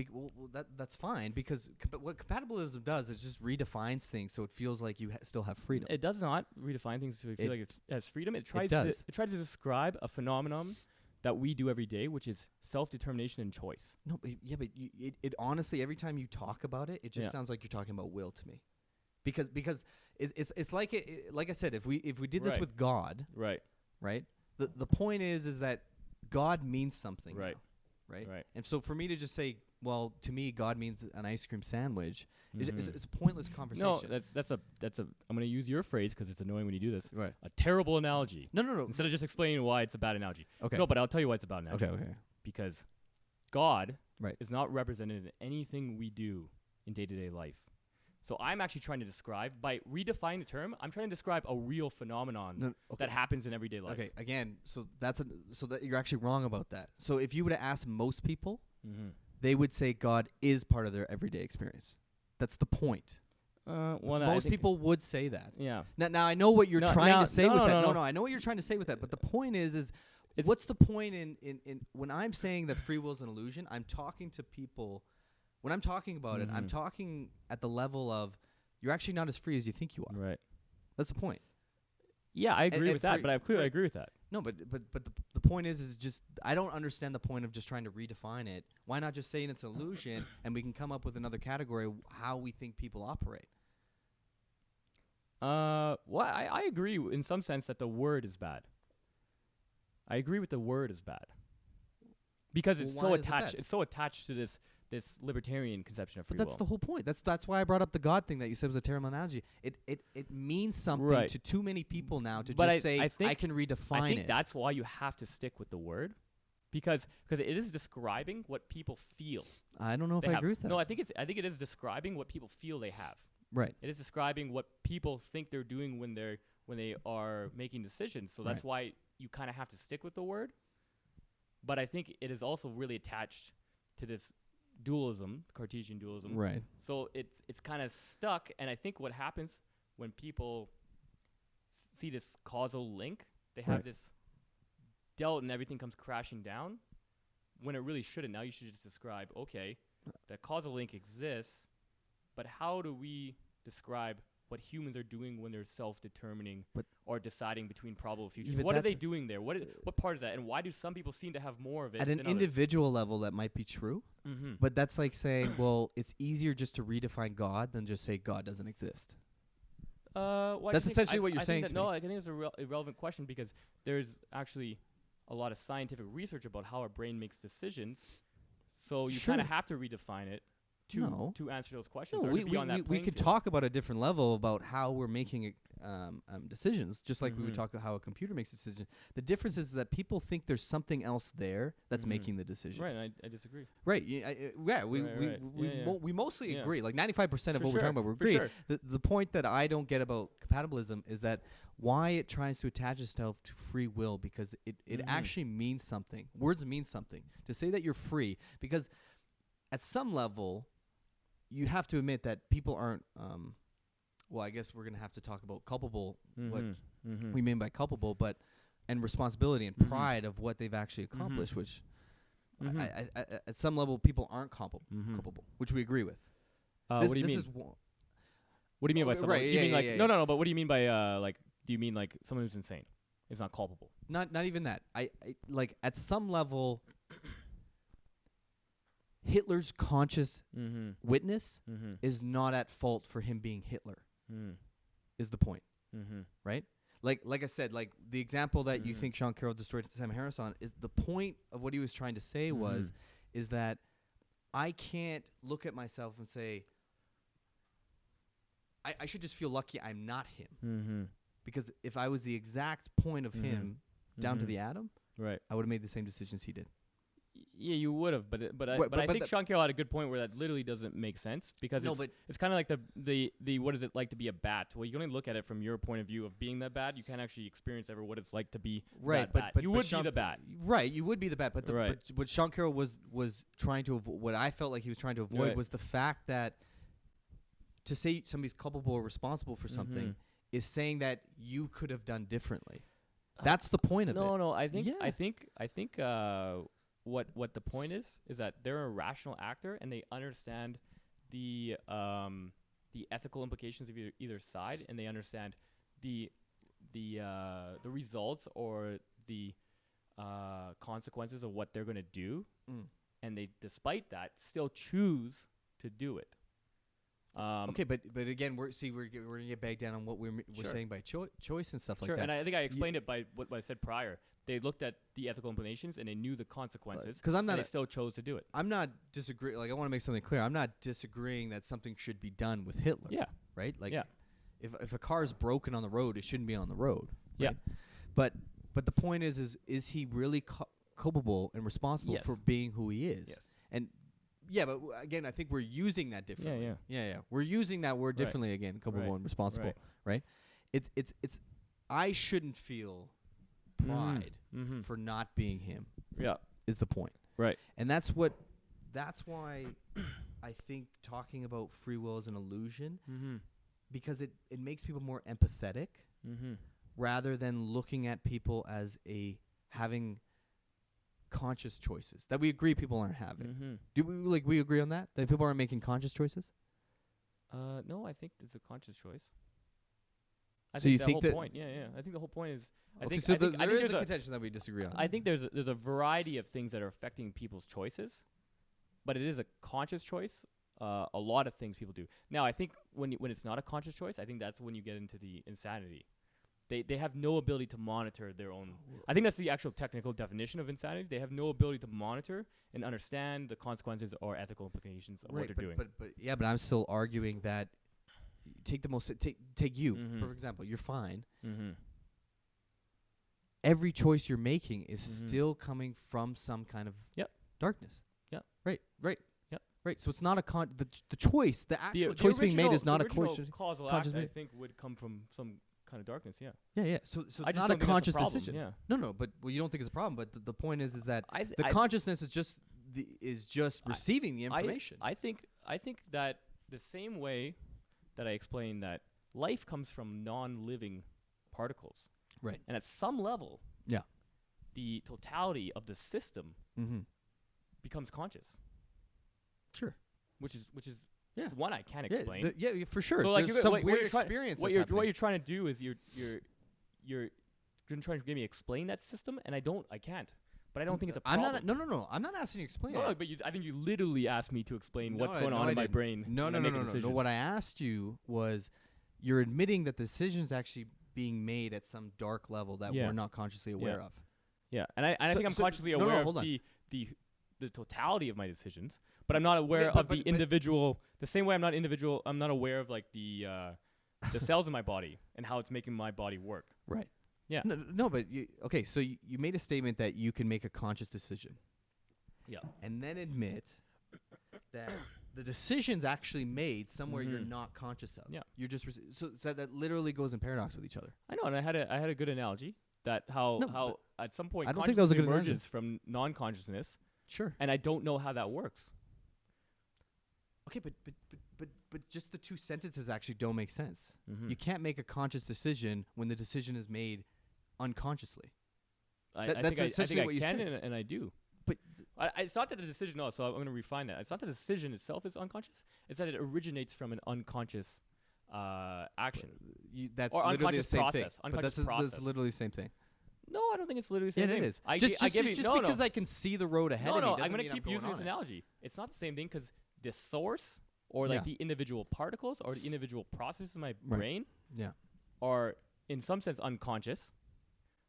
that's fine because what compatibilism does is just redefines things so it feels like you still have freedom. It does not redefine things so you feel like it has freedom. It tries to describe a phenomenon that we do every day, which is self-determination and choice. No, but it honestly, every time you talk about it, it just sounds like you're talking about will to me, because it's like like I said, if we did this with God, right, the point is that God means something, right. Right. And so for me to just say, well, to me, God means an ice cream sandwich, is a pointless conversation. No, that's a. I'm going to use your phrase because it's annoying when you do this. Right. A terrible analogy. No. Instead of just explaining why it's a bad analogy. Okay. No, but I'll tell you why it's a bad analogy. Okay. Because God right. is not represented in anything we do in day-to-day life. So I'm actually trying to describe, by redefining the term, I'm trying to describe a real phenomenon that happens in everyday life. Okay, again, so that you're actually wrong about that. So if you were to ask most people, they would say God is part of their everyday experience. That's the point. Most people would say that. Yeah. Now I know what you're trying to say with that. No, I know what you're trying to say with that. But the point is what's the point in when I'm saying that free will is an illusion? I'm talking to people. When I'm talking about it, I'm talking at the level of you're actually not as free as you think you are. Right. That's the point. Yeah, I agree with that, but I clearly agree with that. No, but the point is just I don't understand the point of just trying to redefine it. Why not just say it's an illusion and we can come up with another category how we think people operate? Well, I agree in some sense that the word is bad. I agree with the word is bad because it's so attached. It's so attached to this libertarian conception of free will. But that's the whole point. That's why I brought up the God thing that you said was a terrible analogy. It means something to too many people now to just say I can redefine it. I think that's why you have to stick with the word, because it is describing what people feel. I don't know if I agree with that. No, I think it is describing what people feel they have. Right. It is describing what people think they're doing when they are making decisions. So that's why you kind of have to stick with the word. But I think it is also really attached to this dualism, Cartesian dualism. Right. So it's kind of stuck, and I think what happens when people see this causal link, they have this doubt and everything comes crashing down when it really shouldn't. Now you should just describe, okay, the causal link exists, but how do we describe what humans are doing when they're self-determining or deciding between probable futures? What are they doing there? What part is that? And why do some people seem to have more of it at an individual level? That might be true, but that's like saying, well, it's easier just to redefine God than just say God doesn't exist. Well, that's essentially what you're saying to me. No, I think it's a irrelevant question because there's actually a lot of scientific research about how our brain makes decisions. So you kind of have to redefine it to answer those questions. No, we could talk about a different level about how we're making decisions, just like we would talk about how a computer makes a decision. The difference is that people think there's something else there that's making the decision. Right, and I disagree. Right. We mostly agree. Like 95% of what we're talking about, we agree. Sure. The point that I don't get about compatibilism is that why it tries to attach itself to free will, because it actually means something. Words mean something. To say that you're free, because at some level, you have to admit that people aren't. Well, I guess we're gonna have to talk about culpable. What we mean by culpable, and responsibility and pride of what they've actually accomplished, which I, at some level people aren't culpable, which we agree with. What do you mean? What do you mean by someone? Right, you mean like no? But what do you mean by like? Do you mean like someone who's insane is not culpable? Not even that. I like at some level, Hitler's conscious witness is not at fault for him being Hitler. Is the point, right? Like I said, like the example that you think Sean Carroll destroyed Sam Harris on is the point of what he was trying to say is that I can't look at myself and say I should just feel lucky I'm not him, because if I was the exact point of him down to the atom, right, I would have made the same decisions he did. Yeah, you would have, but I think Sean Carroll had a good point where that literally doesn't make sense, because it's kind of like the what is it like to be a bat? Well, you can only look at it from your point of view of being that bat. You can't actually experience ever what it's like to be that bat. You would be the bat. Right, you would be the bat, but what Sean Carroll was trying to avoid, what I felt like he was trying to avoid was the fact that to say somebody's culpable or responsible for something is saying that you could have done differently. That's the point of it. No, I think what the point is that they're a rational actor and they understand the ethical implications of either side, and they understand the results or the consequences of what they're going to do, and they, despite that, still choose to do it. Okay, but again, we're gonna get bagged down on what we're saying by choice and stuff like that. And I think I explained it by what I said prior. They looked at the ethical implications and they knew the consequences. Because they still chose to do it. I'm not disagreeing. Like, I want to make something clear. I'm not disagreeing that something should be done with Hitler. Yeah. Right. Like, if a car is broken on the road, it shouldn't be on the road. Right? Yeah. But the point is he really culpable and responsible for being who he is? Yes. And yeah, but again, I think we're using that differently. Yeah. We're using that word differently again, culpable and responsible. Right. It's I shouldn't feel pride for not being him. Yeah, is the point. Right. And that's why I think talking about free will is an illusion, because it makes people more empathetic rather than looking at people as having conscious choices that we agree people aren't having. Do we agree on that people aren't making conscious choices? No, I think it's a conscious choice. So you think that? Point, I think the whole point is. There is a contention that we disagree on. I think there's a variety of things that are affecting people's choices, but it is a conscious choice. A lot of things people do. Now, I think when it's not a conscious choice, I think that's when you get into the insanity. They have no ability to monitor their own. I think that's the actual technical definition of insanity. They have no ability to monitor and understand the consequences or ethical implications of what they're doing. But I'm still arguing that. Take you for example. You're fine. Every choice you're making is still coming from some kind of darkness. Yeah. Right. Yep. Right. So it's not the choice. The actual choice being made is not a choice. Causal act, I think, would come from some kind of darkness. Yeah. Yeah. So it's not a conscious decision. Yeah. No. But you don't think it's a problem. But the point is that the consciousness is just receiving the information. I think that the same way that I explained that life comes from non-living particles. Right. And at some level, the totality of the system becomes conscious. Sure. Which is one I can't explain. For sure. So like there's some weird experience. What you're trying to do is you're trying to get me explain that system, and I can't. But I don't think it's a problem. No. I'm not asking you to explain it. No, but I think you literally asked me to explain what's going on in my brain. No. What I asked you was, you're admitting that the decision's actually being made at some dark level that we're not consciously aware of. Yeah, and I think I'm consciously aware of the totality of my decisions, but I'm not aware of the individual. The same way I'm not aware of like the the cells in my body and how it's making my body work. Right. Yeah. No, but okay, so you made a statement that you can make a conscious decision. Yeah. And then admit that the decision's actually made somewhere you're not conscious of. Yeah. You're just so that literally goes in paradox with each other. I know, and I had a good analogy that how at some point I don't think that was a consciousness good analogy. emerges from non-consciousness, Sure. and I don't know how that works. Okay, but just the two sentences actually don't make sense. Mm-hmm. You can't make a conscious decision when the decision is made unconsciously. I that's think essentially I what you can, said. and I do. But It's not that the decision. No, so I'm going to refine that. It's not that the decision itself is unconscious. It's that it originates from an unconscious action. That's Or literally the unconscious same process. thing. Unconscious but process. that's literally the same thing. No, I don't think it's literally the same Yeah, thing. it is. I Just give you no, because no. I can see the road ahead of me No, doesn't I'm going mean to keep going using this on it. analogy. It's not the same thing because the source or like the individual particles or the individual processes in my brain Yeah. are in some sense unconscious,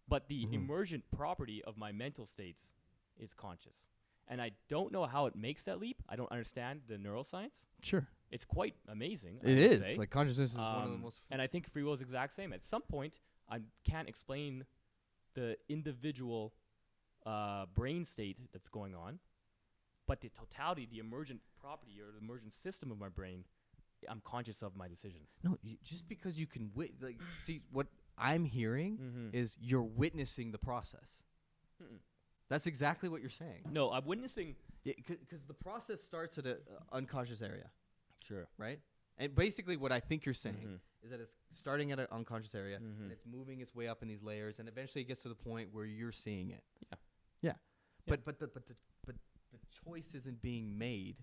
but the emergent property of my mental states is conscious. And I don't know how it makes that leap. I don't understand the neuroscience. Sure. It's quite amazing. It I would is. say. Like consciousness is one of the most And I think free will is the exact same. At some point, I can't explain the individual brain state that's going on, but the totality, the emergent property or the emergent system of my brain, I'm conscious of my decisions. No, just because you can see what I'm hearing is you're witnessing the process. That's exactly what you're saying. No, I'm witnessing. Because the process starts at an unconscious area, Sure. right? And basically what I think you're saying is that it's starting at an unconscious area and it's moving its way up in these layers and eventually it gets to the point where you're seeing it. Yeah. But the choice isn't being made.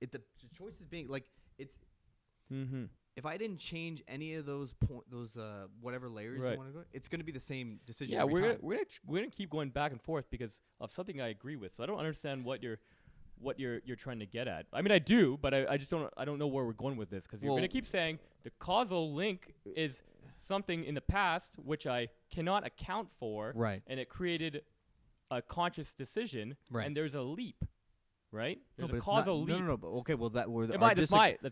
The choice is being like it's if I didn't change any of those whatever layers you want to go, it's going to be the same decision. Yeah, every time. we're gonna keep going back and forth because of something I agree with. So I don't understand what you're trying to get at. I mean, I do, but I just don't know where we're going with this because you're gonna keep saying the causal link is something in the past which I cannot account for, right? And it created a conscious decision, right? And there's a leap. Right? There's a causal leap. No. But okay, well that's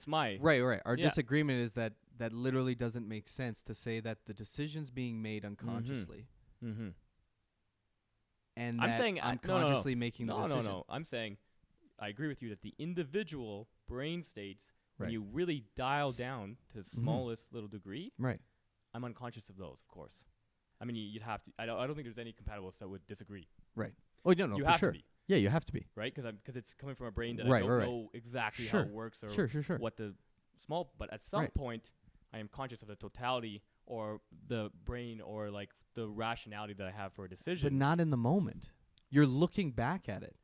my right. Our disagreement is that literally doesn't make sense to say that the decision's being made unconsciously, and I'm that saying I'm consciously making the decision. No. I'm saying I agree with you that the individual brain states, when Right. you really dial down to the smallest little degree, right? I'm unconscious of those, of course. I mean, you'd have to. I don't think there's any compatibilists that would disagree. Right. Oh no, you for have sure. to be. Yeah, you have to be. Right? Because it's coming from a brain that Right, I don't right. know exactly Sure. how it works or Sure. what the small. But at some point, I am conscious of the totality or the brain or like the rationality that I have for a decision. But not in the moment. You're looking back at it.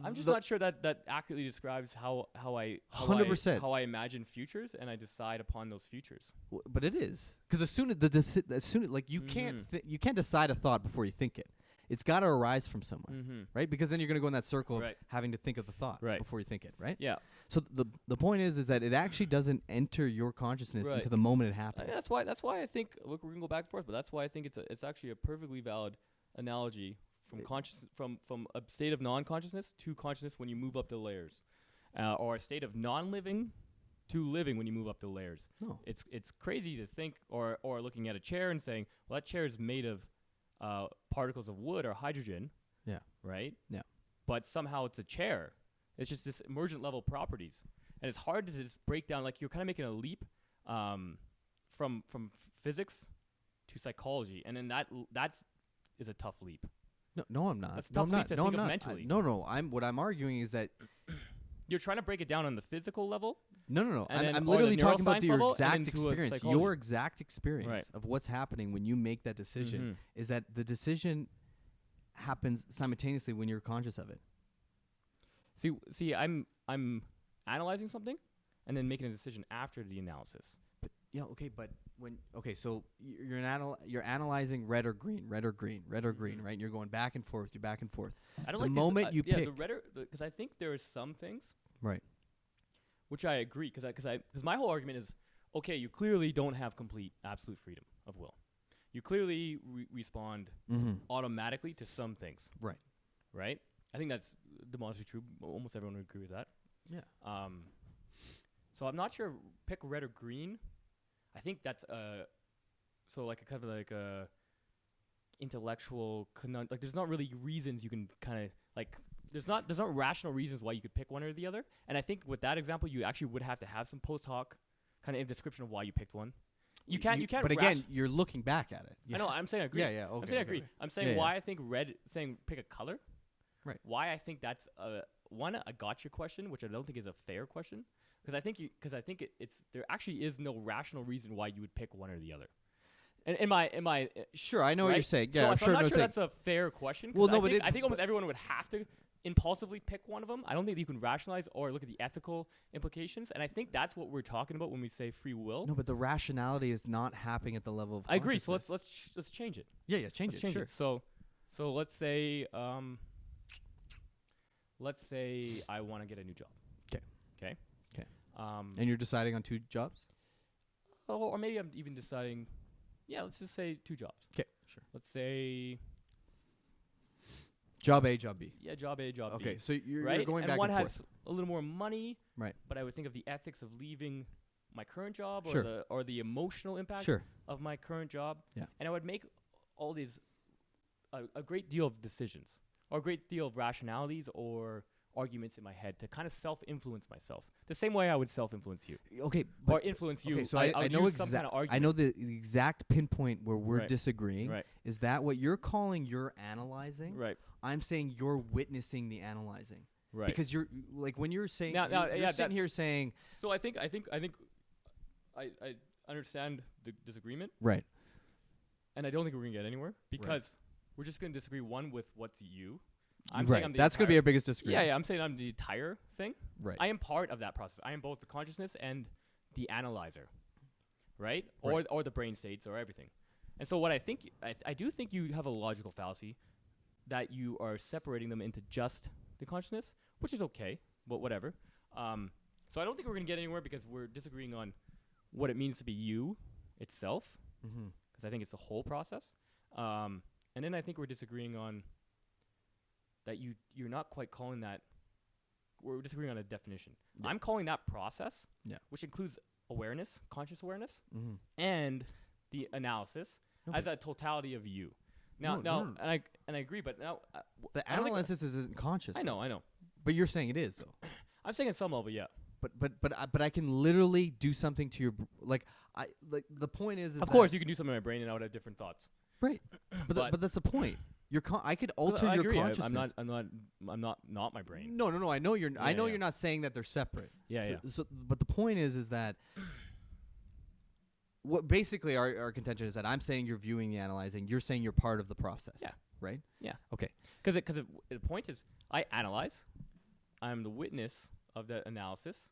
I'm just not sure that accurately describes how I 100%. how I imagine futures and I decide upon those futures. But it is because as soon as like you can't you can't decide a thought before you think it. It's got to arise from somewhere, right? Because then you're going to go in that circle of having to think of the thought before you think it, right? Yeah. So the point is that it actually doesn't enter your consciousness until the moment it happens. That's why I think look, we're gonna go back and forth, but that's why I think it's actually a perfectly valid analogy from from a state of non-consciousness to consciousness when you move up the layers, or a state of non-living to living when you move up the layers. No. It's crazy to think or looking at a chair and saying, well, that chair is made of particles of wood or hydrogen. Yeah. Right? Yeah. But somehow it's a chair. It's just this emergent level properties. And it's hard to just break down, like you're kind of making a leap from physics to psychology. And then that's a tough leap. No, I'm not. That's a tough leap to think of mentally. What I'm arguing is that you're trying to break it down on the physical level. No. I'm literally talking about your level, exact experience. Your exact experience Right. of what's happening when you make that decision is that the decision happens simultaneously when you're conscious of it. See, I'm analyzing something and then making a decision after the analysis. But so you're analyzing red or green, right? And you're going back and forth. I don't the like moment this, you pick, the red because I think there are some things right? Which I agree, because my whole argument is, okay, you clearly don't have complete, absolute freedom of will. You clearly respond automatically to some things. Right. Right? I think that's demonstrably true. Almost everyone would agree with that. Yeah. So I'm not sure, pick red or green. I think that's so like a kind of like a intellectual like there's not really reasons you can kind of like there's not rational reasons why you could pick one or the other. And I think with that example, you actually would have to have some post hoc kind of description of why you picked one. You can't. But again, you're looking back at it. I know. I'm saying I agree. Yeah. Okay. I'm saying I agree. Right. I'm saying why I think red. Saying pick a color. Right. Why I think that's a gotcha question, which I don't think is a fair question, because I think it's there actually is no rational reason why you would pick one or the other. And in my sure, I know right? what you're saying. Yeah, so I'm not sure that's a fair question. Well, no, I think almost everyone would have to impulsively pick one of them. I don't think you can rationalize or look at the ethical implications, and I think that's what we're talking about when we say free will. No, but the rationality is not happening at the level of I agree. So let's change it. Yeah, change it. Sure. So let's say I want to get a new job. Okay. And you're deciding on 2 jobs? Or maybe I'm even deciding. Yeah, let's just say 2 jobs. Okay, sure. Let's say job A, job B. Yeah, job A, job B. Okay, so you're right? going and back one and has forth. a little more money. Right. But I would think of the ethics of leaving my current job Sure. or the emotional impact Sure. of my current job. Yeah. And I would make all these a great deal of decisions or a great deal of rationalities or arguments in my head to kind of self-influence myself. The same way I would self-influence you. Okay. Or influence you. Okay, so I know some kind of argument. I know the exact pinpoint where we're Right. disagreeing. Right. Is that what you're calling you're analyzing? Right. I'm saying you're witnessing the analyzing. Right. Because you're like when you're saying Now, you're sitting here saying So I think I understand the disagreement. right. And I don't think we're going to get anywhere because we're just going to disagree with what's you. I'm right. saying I'm the That's going to be our biggest disagreement. Yeah, I'm saying I'm the entire thing. Right. I am part of that process. I am both the consciousness and the analyzer, right? Right. Or the brain states or everything. And so what I think, I do think you have a logical fallacy that you are separating them into just the consciousness, which is okay, but whatever. So I don't think we're going to get anywhere because we're disagreeing on what it means to be you itself, because I think it's the whole process. And then I think we're disagreeing on that you're not quite calling that. We're disagreeing on a definition. Yeah. I'm calling that process, which includes awareness, conscious awareness, and the analysis as a totality of you. Now, and I agree, but now the analysis isn't conscious. I know. But you're saying it is though. I'm saying at some level, yeah. But I can literally do something to your the point is of course you can do something in my brain and I would have different thoughts. Right. But that's the point. I could alter I your agree. consciousness. I'm not my brain. No. I know you're. I know you're not saying that they're separate. Yeah. But the point is that what basically our contention is that I'm saying you're viewing the analyzing. You're saying you're part of the process. Yeah. Right. Yeah. Okay. Because the point is I analyze. I'm the witness of that analysis.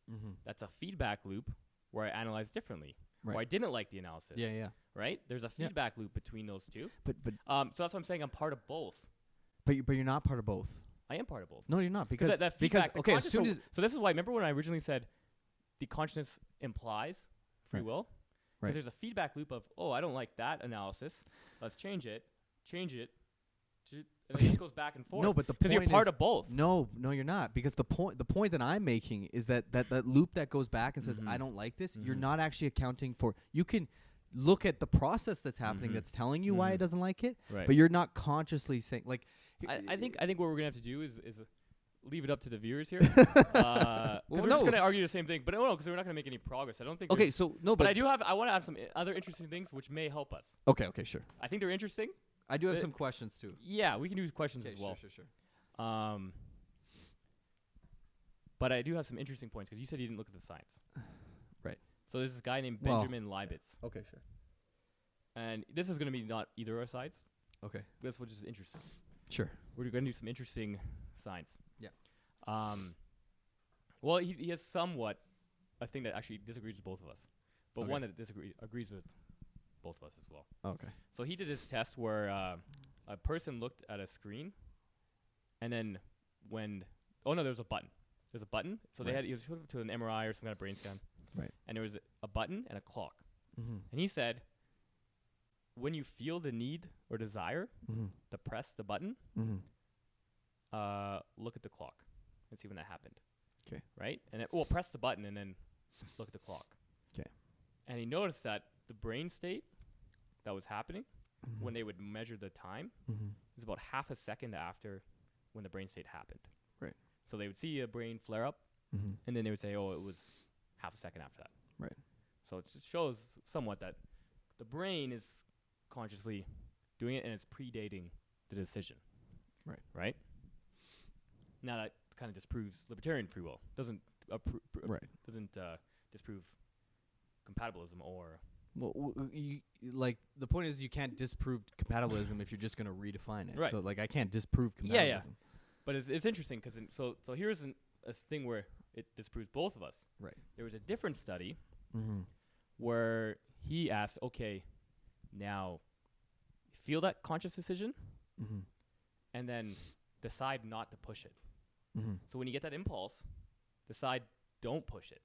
That's a feedback loop where I analyze differently. Right. Or I didn't like the analysis. Yeah. Right? There's a feedback loop between those two. But so that's what I'm saying. I'm part of both. But you're not part of both. I am part of both. No, you're not because that feedback, okay. As soon as so this is why. Remember when I originally said the consciousness implies free will? Because there's a feedback loop of I don't like that analysis. Let's change it. And it just goes back and forth. No, but because you're part of both. No, you're not. Because the point that I'm making is that loop that goes back and says I don't like this. You're not actually accounting for. You can look at the process that's happening that's telling you why it doesn't like it, but you're not consciously saying like. I think what we're gonna have to do is leave it up to the viewers here. Because we're just gonna argue the same thing, but no, because we're not gonna make any progress. I don't think. Okay, so no, but I want to have some other interesting things which may help us. Okay, sure. I think they're interesting. I do have some questions too. Yeah, we can do questions as well. Sure. But I do have some interesting points because you said you didn't look at the science. Right. So there's this guy named Benjamin Leibniz. Okay, sure. And this is going to be not either of our sides. Okay. This which is interesting. Sure. We're going to do some interesting science. Yeah. Well, he has somewhat a thing that actually disagrees with both of us, but one that agrees with both of us as well. Okay. So he did this test where a person looked at a screen, and then there was a button. There's a button. So he was hooked up to an MRI or some kind of brain scan. Right. And there was a button and a clock. And he said, when you feel the need or desire to press the button, look at the clock and see when that happened. Okay. Right? And press the button and then look at the clock. Okay. And he noticed that the brain state that was happening when they would measure the time is about half a second after when the brain state happened. Right. So they would see a brain flare up, and then they would say, oh, it was half a second after that. Right. So it just shows somewhat that the brain is consciously doing it, and it's predating the decision. Right. Right? Now that kind of disproves libertarian free will. Doesn't disprove compatibilism or... Well, like the point is you can't disprove compatibilism if you're just going to redefine it. Right. So like I can't disprove compatibilism. Yeah. But it's interesting because so here's a thing where it disproves both of us. Right. There was a different study where he asked, okay, now feel that conscious decision and then decide not to push it. So when you get that impulse, decide don't push it.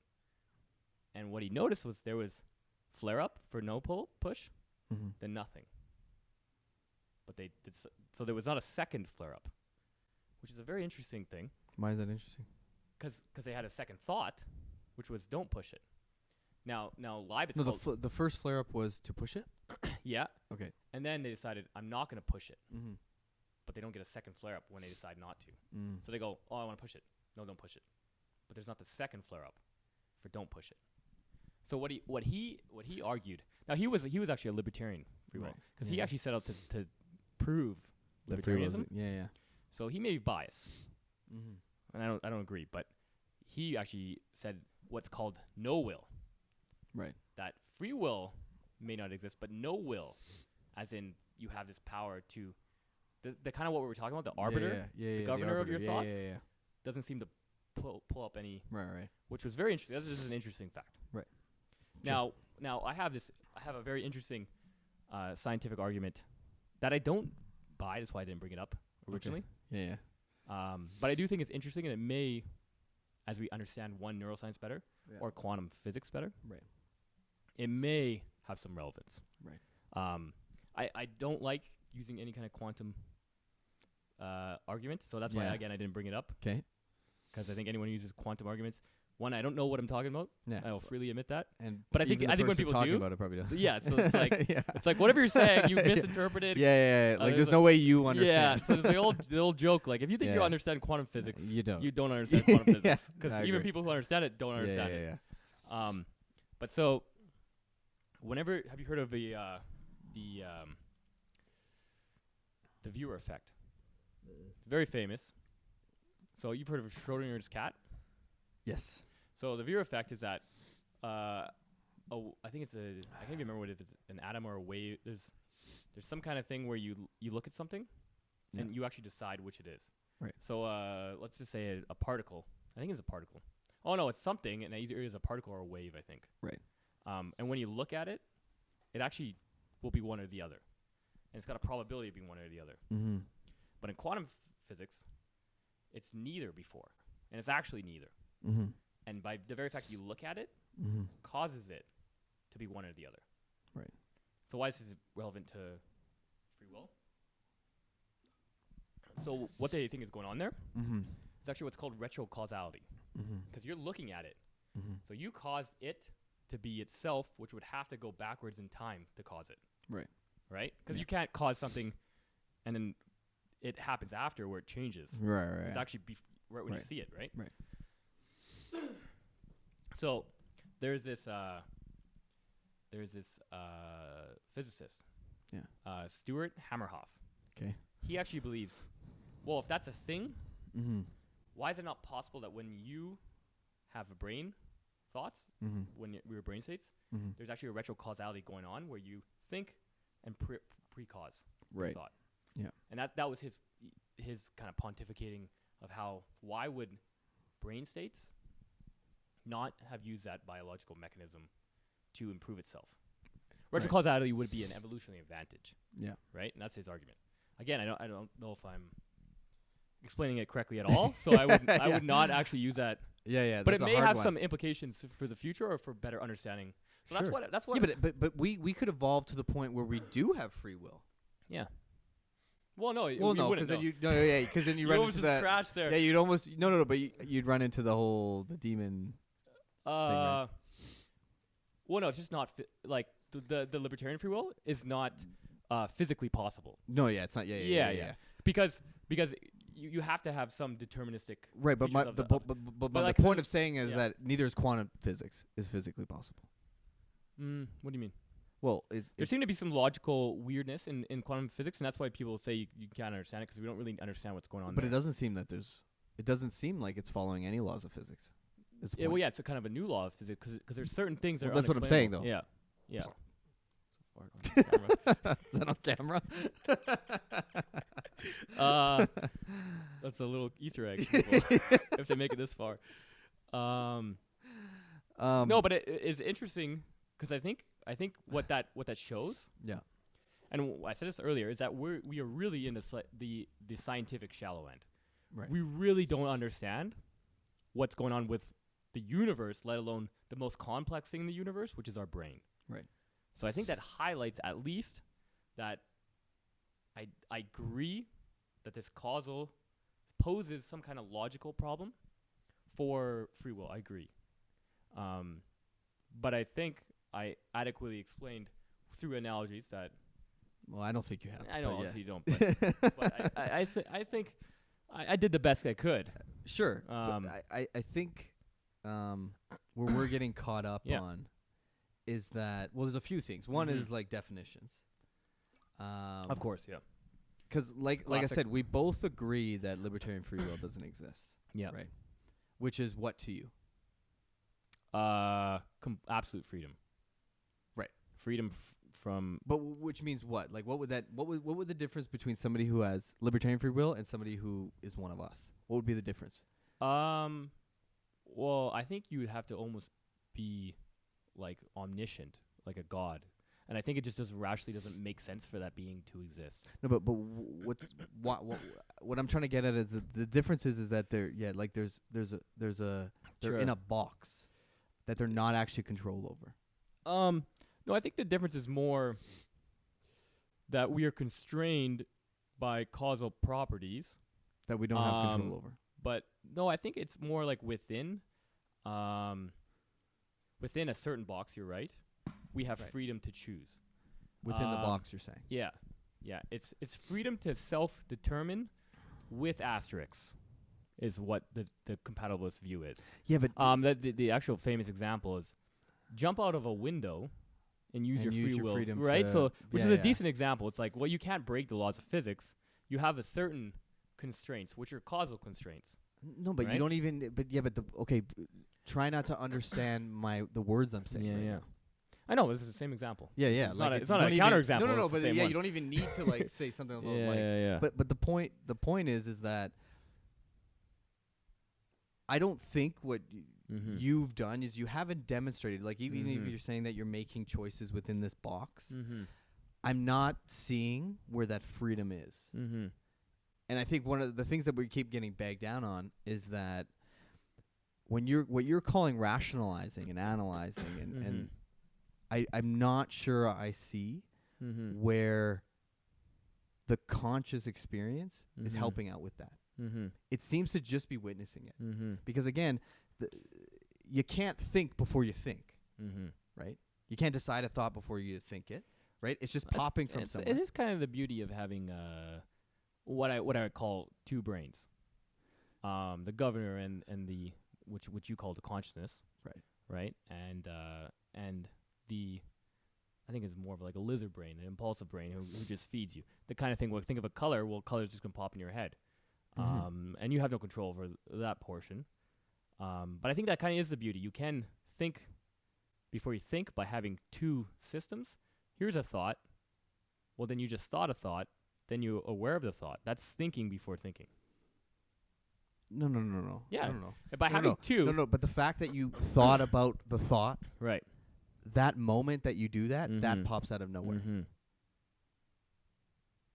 And what he noticed was there was flare up for no push, then nothing. But they did so there was not a second flare up, which is a very interesting thing. Why is that interesting? Because they had a second thought, which was don't push it. Now Leibniz. No, the first flare up was to push it. Yeah. Okay. And then they decided I'm not going to push it. But they don't get a second flare up when they decide not to. So they go, oh, I want to push it. No, don't push it. But there's not the second flare up for don't push it. So what he argued. Now he was actually a libertarian free will because he actually set out to prove libertarianism. Yeah. So he may be biased, and I don't agree. But he actually said what's called no will. Right. That free will may not exist, but no will, as in you have this power to the kind of what we were talking about, the arbiter, the governor of your thoughts, doesn't seem to pull up any. Right. Which was very interesting. This is an interesting fact. Right. Now I have a very interesting scientific argument that I don't buy. That's why I didn't bring it up originally. Okay. But I do think it's interesting, and it may, as we understand neuroscience better or quantum physics better, it may have some relevance. Right. I don't like using any kind of quantum argument, so that's why again I didn't bring it up. Okay. Because I think anyone who uses quantum arguments, one, I don't know what I'm talking about. Yeah. I'll freely admit that. But I think when people do, about it probably don't. Yeah. So it's like it's like whatever you're saying, you misinterpreted. Yeah. Like there's no way you understand. Yeah. So there's the old joke. Like if you think you understand quantum physics, you don't understand quantum physics. Because even people who understand it don't understand it. But so, whenever have you heard of the viewer effect? Very famous. So you've heard of Schrodinger's cat? Yes. So the viewer effect is that, I think I can't even remember if it's an atom or a wave. There's some kind of thing where you look at something, and you actually decide which it is. Right. So let's just say a particle. I think it's a particle. Oh no, it's something, and either it is a particle or a wave. I think. Right. And when you look at it, it actually will be one or the other, and it's got a probability of being one or the other. But in quantum physics, it's neither before, and it's actually neither. And by the very fact you look at it, causes it to be one or the other. Right. So why is this relevant to free will? So what they think is going on there is actually what's called retrocausality. Because you're looking at it. So you caused it to be itself, which would have to go backwards in time to cause it. Right. Right? Because you can't cause something and then it happens after where it changes. Right. It's actually right when you see it, right? Right. So there's this physicist, Stuart Hamerhoff. Okay. He actually believes, well, if that's a thing, why is it not possible that when you have a brain thoughts, when we were brain states, there's actually a retrocausality going on where you think and pre-cause thought. Yeah. And that was his kind of pontificating of why would brain states not have used that biological mechanism to improve itself. Retrocausality would be an evolutionary advantage. Yeah. Right? And that's his argument. Again, I don't know if I'm explaining it correctly at all, so I would not actually use that. Yeah. But it may have some implications for the future or for better understanding. So that's what. Yeah, but we could evolve to the point where we do have free will. Yeah. Well, no. Because then you run into that. Crash there. Yeah, you'd almost but you'd run into the demon. Well, no, it's just not like the libertarian free will is not physically possible. No, yeah, it's not. Yeah. Because you have to have some deterministic. Right, but features but like the point of saying is yeah. that neither is quantum physics is physically possible. What do you mean? Well, There seems to be some logical weirdness in quantum physics, and that's why people say you can't understand it because we don't really understand what's going on. but there. it doesn't seem that it doesn't seem like it's following any laws of physics. Is the Yeah, well, point. yeah, it's a kind of a new law of physics because there's certain things that Well, are that's what I'm saying, unexplainable. though. Yeah. So far on Is that on camera? camera. That's a little Easter egg people, if they make it this far. No, but it is interesting because I think what that shows. Yeah. And I said this earlier is that we are really in the scientific shallow end. Right. We really don't understand what's going on with the universe, let alone the most complex thing in the universe, which is our brain. Right. So I think that highlights at least that I agree that this causal poses some kind of logical problem for free will. I agree. But I think I adequately explained through analogies that. Well, I don't think you have. I know, but obviously you don't, but I think I did the best I could. Sure. But I think where we're getting caught up Yeah. on is that, well, there's a few things. One is like definitions. Of course, yeah. Because like I classic. said, we both agree that libertarian free will doesn't exist. Yeah. Right. Which is what to you? Absolute freedom. Right. Freedom from. But which means what? Like, what would the difference between somebody who has libertarian free will and somebody who is one of us? What would be the difference? Well, I think you would have to almost be like omniscient, like a god. And I think it just rationally doesn't make sense for that being to exist. No, but what I'm trying to get at is the difference is that they're they're in a box that they're not actually control over. No, I think the difference is more that we are constrained by causal properties That we don't have control over. But no, I think it's more like within a certain box. You're right. We have Right. freedom to choose. Within the box, you're saying. Yeah. It's freedom to self-determine with asterisks is what the compatibilist view is. Yeah, but The actual famous example is jump out of a window and use your free will, freedom right? to- So, which yeah, is a yeah. decent example. It's like, well, you can't break the laws of physics. You have a certain constraints, which are causal constraints. No, but right? you don't even. But yeah, but try not to understand the words I'm saying. right now. I know this is the same example. Yeah, yeah. It's like not you a don't even- counterexample. No, it's the but same yeah, one. you don't even need to like say something about like. yeah. But the point is that I don't think what Mm-hmm. you've done is you haven't demonstrated, like even if Mhm. you're saying that you're making choices within this box, Mm-hmm. I'm not seeing where that freedom is. Mm-hmm. And I think one of the things that we keep getting bagged down on is that when what you're calling rationalizing and analyzing and I'm not sure I see Mm-hmm. where the conscious experience is Mhm. helping out with that. Mm-hmm. It seems to just be witnessing it. Mm-hmm. Because again, you can't think before you think, Mm-hmm. right? You can't decide a thought before you think it, right? It's just popping from somewhere. It is kind of the beauty of having what I would call two brains, the governor and the which you call the consciousness, right, and the I think it's more of like a lizard brain, an impulsive brain who just feeds you. The kind of thing. Well, think of a color. Well, colors just gonna pop in your head, and you have no control over that portion. But I think that kind of is the beauty. You can think before you think by having two systems. Here's a thought. Well, then you just thought a thought. Then you're aware of the thought. That's thinking before thinking. No. Yeah. No. By having two. No. But the fact that you thought about the thought, Right. that moment that you do that, that Mhm. pops out of nowhere. Mm-hmm. Do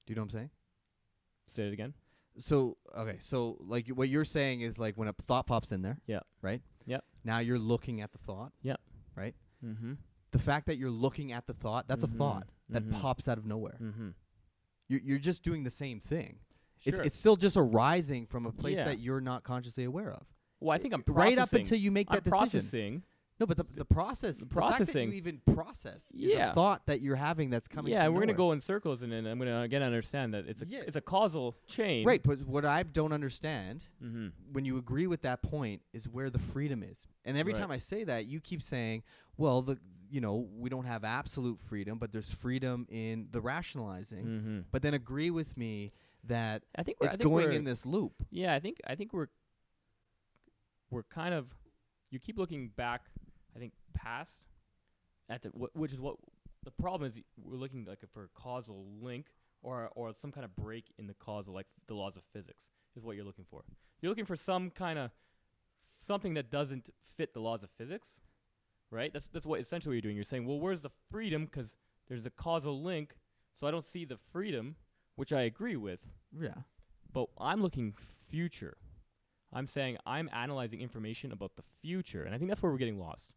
you know what I'm saying? Say it again. So like what you're saying is like when a thought pops in there. Yeah. Right. Yep. Now you're looking at the thought. Yep. Right. Mm-hmm. The fact that you're looking at the thought, that's Mhm. a thought that Mhm. pops out of nowhere. Mm-hmm. You're just doing the same thing. Sure. It's still just arising from a place Yeah. that you're not consciously aware of. Well, I think I'm right up processing- until you make I'm that decision. processing No, but the process, the fact that processing. you even process is a thought that you're having that's coming. Yeah, from we're gonna nowhere. go in circles, and then I'm gonna again understand that it's a causal chain. Right, but what I don't understand Mm-hmm. when you agree with that point is where the freedom is. And every Right. time I say that, you keep saying, well, we don't have absolute freedom, but there's freedom in the rationalizing. Mm-hmm. But then agree with me that I think it's going in this loop. Yeah, I think we're kind of, you keep looking back, I think past at which is what the problem is. We're looking like for a causal link or some kind of break in the causal, like the laws of physics is what you're looking for. You're looking for some kind of something that doesn't fit the laws of physics, right? That's what essentially you're doing. You're saying, well, where's the freedom? Because there's a causal link, so I don't see the freedom, which I agree with. Yeah. But I'm looking future. I'm saying I'm analyzing information about the future, and I think that's where we're getting lost.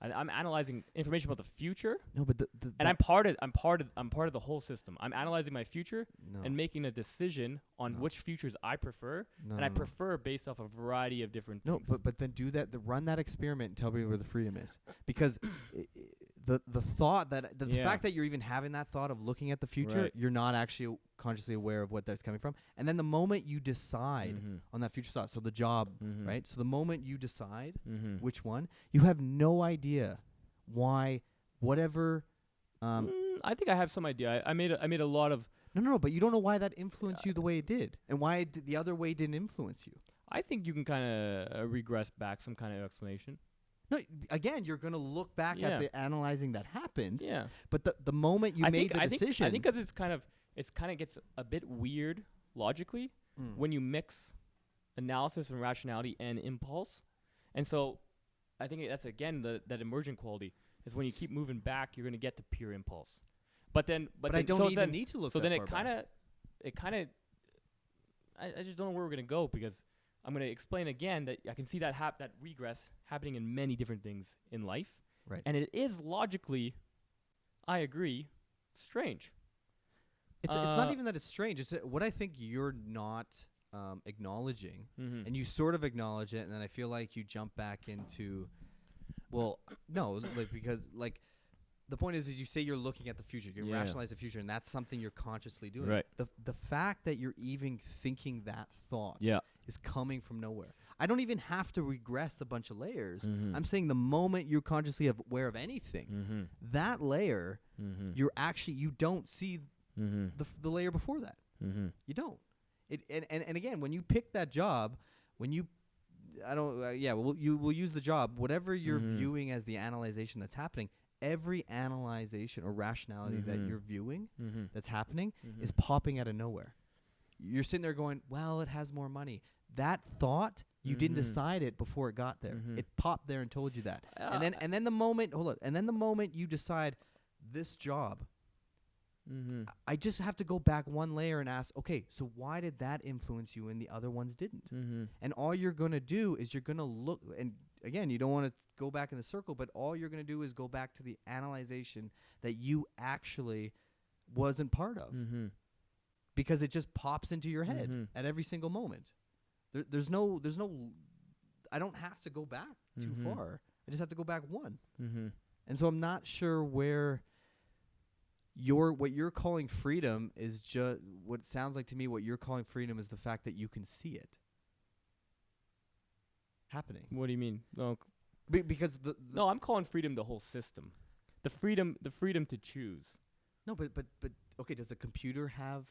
I'm analyzing information about the future, No, but and I'm part of the whole system. I'm analyzing my future no, and making a decision on No. which futures I prefer, no, and I no. prefer based off a variety of different No, things. but then do that. Run that experiment and tell me where the freedom is, because the thought that the Yeah. fact that you're even having that thought of looking at the future, Right. you're not actually consciously aware of what that's coming from. And then the moment you decide Mm-hmm. on that future thought, so the job, Mm-hmm. right? So the moment you decide Mm-hmm. which one, you have no idea why whatever. I think I have some idea. I made a lot of. No, but you don't know why that influenced you the way it did, and why the other way didn't influence you. I think you can kind of regress back some kind of explanation. No, again, you're gonna look back Yeah. at the analyzing that happened. Yeah. But the moment you made the decision, I think because it's kind of gets a bit weird logically Mm. when you mix analysis and rationality and impulse, and so I think that's again that emergent quality is when you keep moving back, you're gonna get to pure impulse. But then I don't so even then, need to look. so that then far it kind of I just don't know where we're gonna go, because I'm gonna explain again that I can see that that regress happening in many different things in life, Right. and it is logically, I agree, strange. It's not even that it's strange. It's what I think you're not acknowledging, Mm-hmm. and you sort of acknowledge it, and then I feel like you jump back into, well, no, like because like the point is you say you're looking at the future, you Yeah. rationalize the future, and that's something you're consciously doing. Right. The fact that you're even thinking that thought Yeah. is coming from nowhere. I don't even have to regress a bunch of layers. Mm-hmm. I'm saying the moment you're consciously aware of anything, Mm-hmm. that layer, Mm-hmm. you don't see Mm-hmm. the layer before that. Mm-hmm. You don't. And again, when you pick that job, when you, I don't, we'll use the job, whatever you're Mhm. viewing as the analyzation that's happening, every analyzation or rationality that Mhm. you're viewing Mm-hmm. that's happening Mm-hmm. is popping out of nowhere. You're sitting there going, well, it has more money. That thought, you didn't Mhm. decide it before it got there. Mhm. It popped there and told you that. And then the moment, you decide this job, Mm-hmm. I just have to go back one layer and ask, okay, so why did that influence you and the other ones didn't? Mm-hmm. And all you're going to do is you're going to look, and again, you don't want to go back in the circle, but all you're going to do is go back to the analyzation that you actually wasn't part of, Mm-hmm. because it just pops into your head Mhm. at every single moment. There's no, I don't have to go back too Mhm. far. I just have to go back one. Mm-hmm. And so I'm not sure where what you're calling freedom is just what it sounds like to me. What you're calling freedom is the fact that you can see it happening. What do you mean? No, Because no, I'm calling freedom the whole system. The freedom to choose. no, but okay. Does a computer have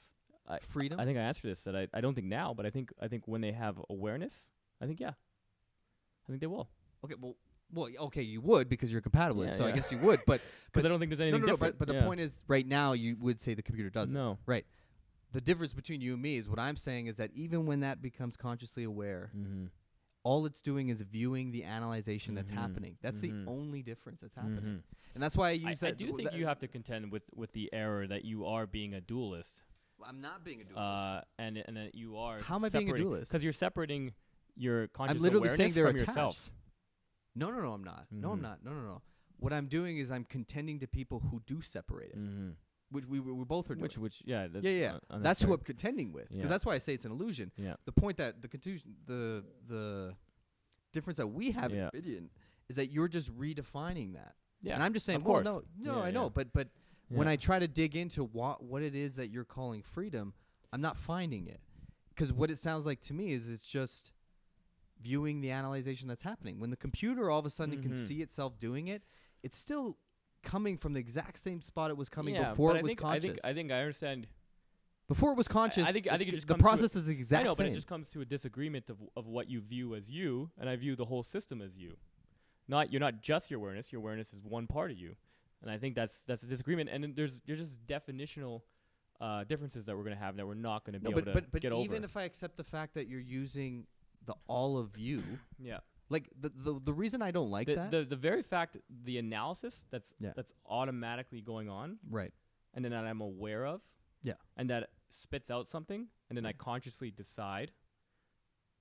I- freedom? I think I answered this. That I don't think now, but I think when they have awareness, I think yeah. I think they will. Okay, well, okay, you would because you're a compatibilist, Yeah, so I yeah. guess you would. But Because I don't think there's anything no, different. but the Yeah. point is, right now you would say the computer doesn't. No. Right. The difference between you and me is what I'm saying is that even when that becomes consciously aware, Mm-hmm. all it's doing is viewing the analyzation that's Mhm. happening. That's Mhm. the only difference that's happening. Mm-hmm. And that's why I use that. I do think you have to contend with the error that you are being a dualist. I'm not being a dualist. And that you are. How am I being a dualist? Because you're separating your conscious I'm literally awareness saying they're from attached. yourself. No, I'm not. No, I'm Mhm. not. No. What I'm doing is I'm contending to people who do separate it, Mm-hmm. which we both are doing. Which yeah. That's Yeah. That's who I'm contending with, because Yeah. that's why I say it's an illusion. Yeah. The point that the confusion, the difference that we have Yeah. in opinion is that you're just redefining that. Yeah. And I'm just saying, of well, course. no, Yeah, I know, yeah. but when Yeah. I try to dig into what it is that you're calling freedom, I'm not finding it. Because what it sounds like to me is it's just viewing the analyzation that's happening. When the computer all of a sudden can see itself doing it, it's still coming from the exact same spot it was coming before it was conscious. I think I understand. Before it was conscious, I think it just the comes to process is the exact I know, same. but it just comes to a disagreement of what you view as you, and I view the whole system as you. You're not just your awareness. Your awareness is one part of you, and I think that's a disagreement. And then there's just definitional differences that we're gonna have that we're not gonna be able to get over. Even if I accept the fact that you're using the all of you, yeah, like the reason I don't like that, the very fact, the analysis that's Yeah. that's automatically going on, right? and then that I'm aware of, Yeah. and that spits out something, and then I consciously decide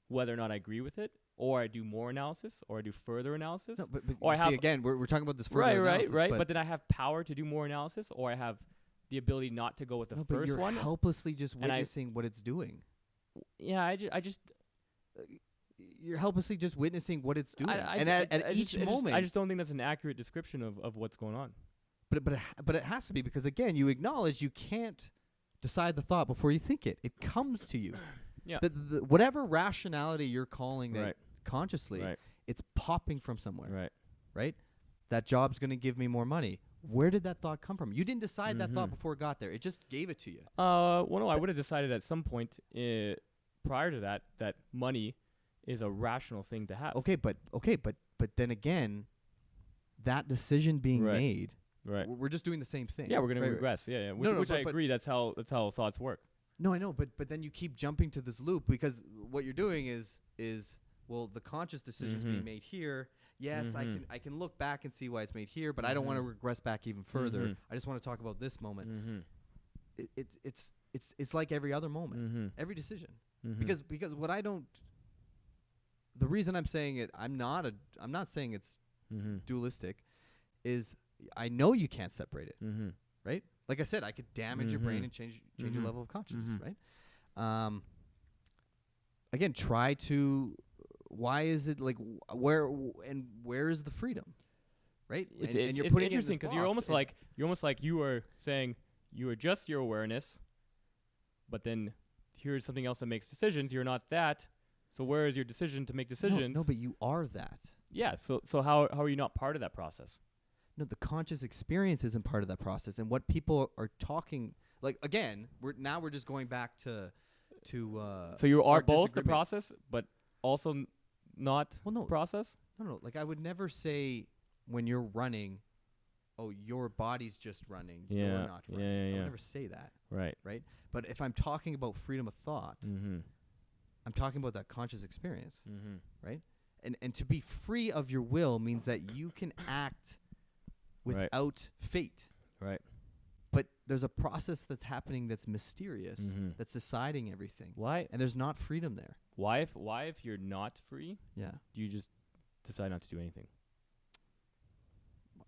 whether or not I agree with it, or I do more analysis, or I do further analysis. No, but Or I you see, have- again, we're talking about this further Right. analysis, But then I have power to do more analysis, or I have the ability not to go with the no, but first you're one. helplessly just and I- witnessing what it's doing. Yeah, I just You're helplessly just witnessing what it's doing, I and at each moment, I just don't think that's an accurate description of what's going on. but it has to be, because again, you acknowledge you can't decide the thought before you think it. It comes to you. Yeah. Whatever rationality you're calling that Right. consciously, Right. it's popping from somewhere. Right. Right? That job's going to give me more money. Where did that thought come from? You didn't decide that thought before it got there. It just gave it to you. Well, no, I would have decided at some point prior to that money is a rational thing to have. Okay, but then again, that decision being Right. made, Right. we're just doing the same thing. Yeah, we're gonna Right, right. regress. Yeah, yeah. Which, No, which I but- agree. That's how thoughts work. No, I know, but then you keep jumping to this loop, because what you're doing is well, the conscious decision's being made here. Yes, I can look back and see why it's made here, but I don't want to regress back even further. I just want to talk about this moment. It's like every other moment, every decision. Because what I don't, the reason I'm saying it, I'm not saying it's dualistic, is I know you can't separate it, right? Like I said, I could damage your brain and change your level of consciousness, right? Again, try to. Why is it like where is the freedom, right? It's and you're it's putting it in interesting this because you're box, almost like you are saying you are just your awareness, but then here's something else that makes decisions. You're not that. So where is your decision to make decisions? No, but you are that. Yeah. So how are you not part of that process? No, the conscious experience isn't part of that process. And what people are talking, like, again, we're just going back to So you are our both the disagreement. process, but also not Well, no. process. No, like I would never say when you're running, oh, your body's just running, Yeah, you're not running. yeah, I yeah. would never say that, Right. right? But if I'm talking about freedom of thought, I'm talking about that conscious experience, right? And to be free of your will means that you can act Right. without fate. Right. But there's a process that's happening that's mysterious, that's deciding everything. Why? And there's not freedom there. Why if you're not free, Yeah. do you just decide not to do anything?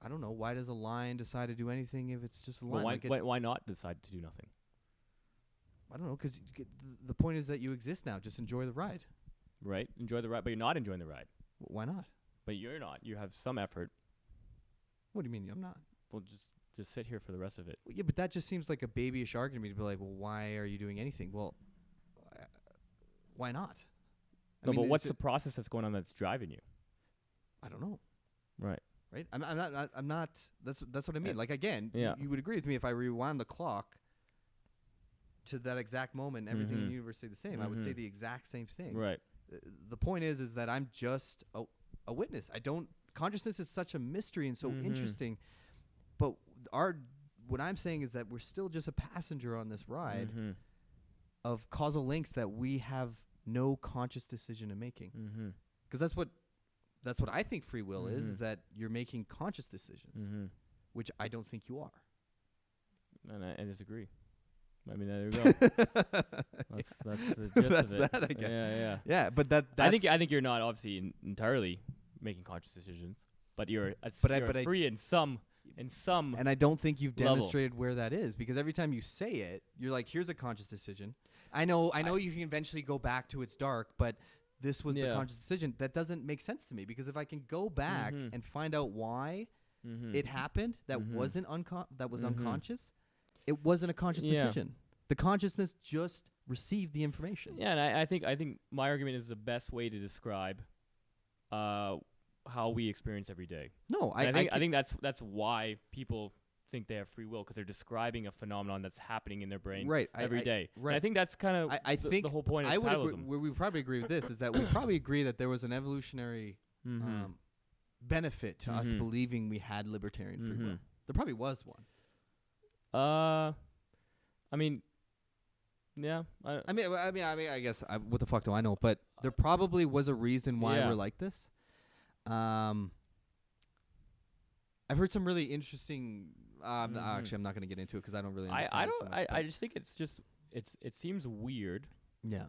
I don't know. Why does a lion decide to do anything if it's just a Well, lion? why not decide to do nothing? I don't know, because the point is that you exist now. Just enjoy the ride. Right? Enjoy the ride, but you're not enjoying the ride. Why not? But you're not. You have some effort. What do you mean I'm not? Well, just sit here for the rest of it. Well, yeah, but that just seems like a babyish argument to be like, well, why are you doing anything? Well, why not? No, but it's what's the process that's going on that's driving you? I don't know. Right. Right? I'm not. That's what I mean. Like again, Yeah. you would agree with me if I rewound the clock to that exact moment, everything in the universe stayed the same. I would say the exact same thing. Right. The point is that I'm just a witness. Consciousness is such a mystery and so interesting, but what I'm saying is that we're still just a passenger on this ride of causal links that we have no conscious decision in making. Because that's what I think free will is that you're making conscious decisions, which I don't think you are. And I disagree. I mean, there you go. That's the gist That's of it. that, I guess. Yeah. Yeah, but that's I think you're not obviously entirely making conscious decisions, but you're free in some. And I don't think you've level. demonstrated where that is, because every time you say it, you're like, here's a conscious decision. I know you can eventually go back to it's dark, but this was the Yeah. conscious decision, that doesn't make sense to me, because if I can go back Mhm. and find out why it happened that Mhm. wasn't that was Mhm. unconscious, it wasn't a conscious Yeah. decision. The consciousness just received the information. Yeah, and I think my argument is the best way to describe how we experience every day. No, And I think that's why people think they have free will, because they're describing a phenomenon that's happening in their brain right every day. Right. And I think that's kind of I think the whole point of I would agree, parallelism. we probably agree with this, is that we probably agree that there was an evolutionary Mhm. benefit to us Mhm. believing we had libertarian free will. Mhm. There probably was one. I mean, yeah. I guess what the fuck do I know? But there probably was a reason why Yeah. we're like this. I've heard some really interesting. Actually, I'm not going to get into it because I don't really understand. I it don't. so much, I just think it's just it seems weird yeah.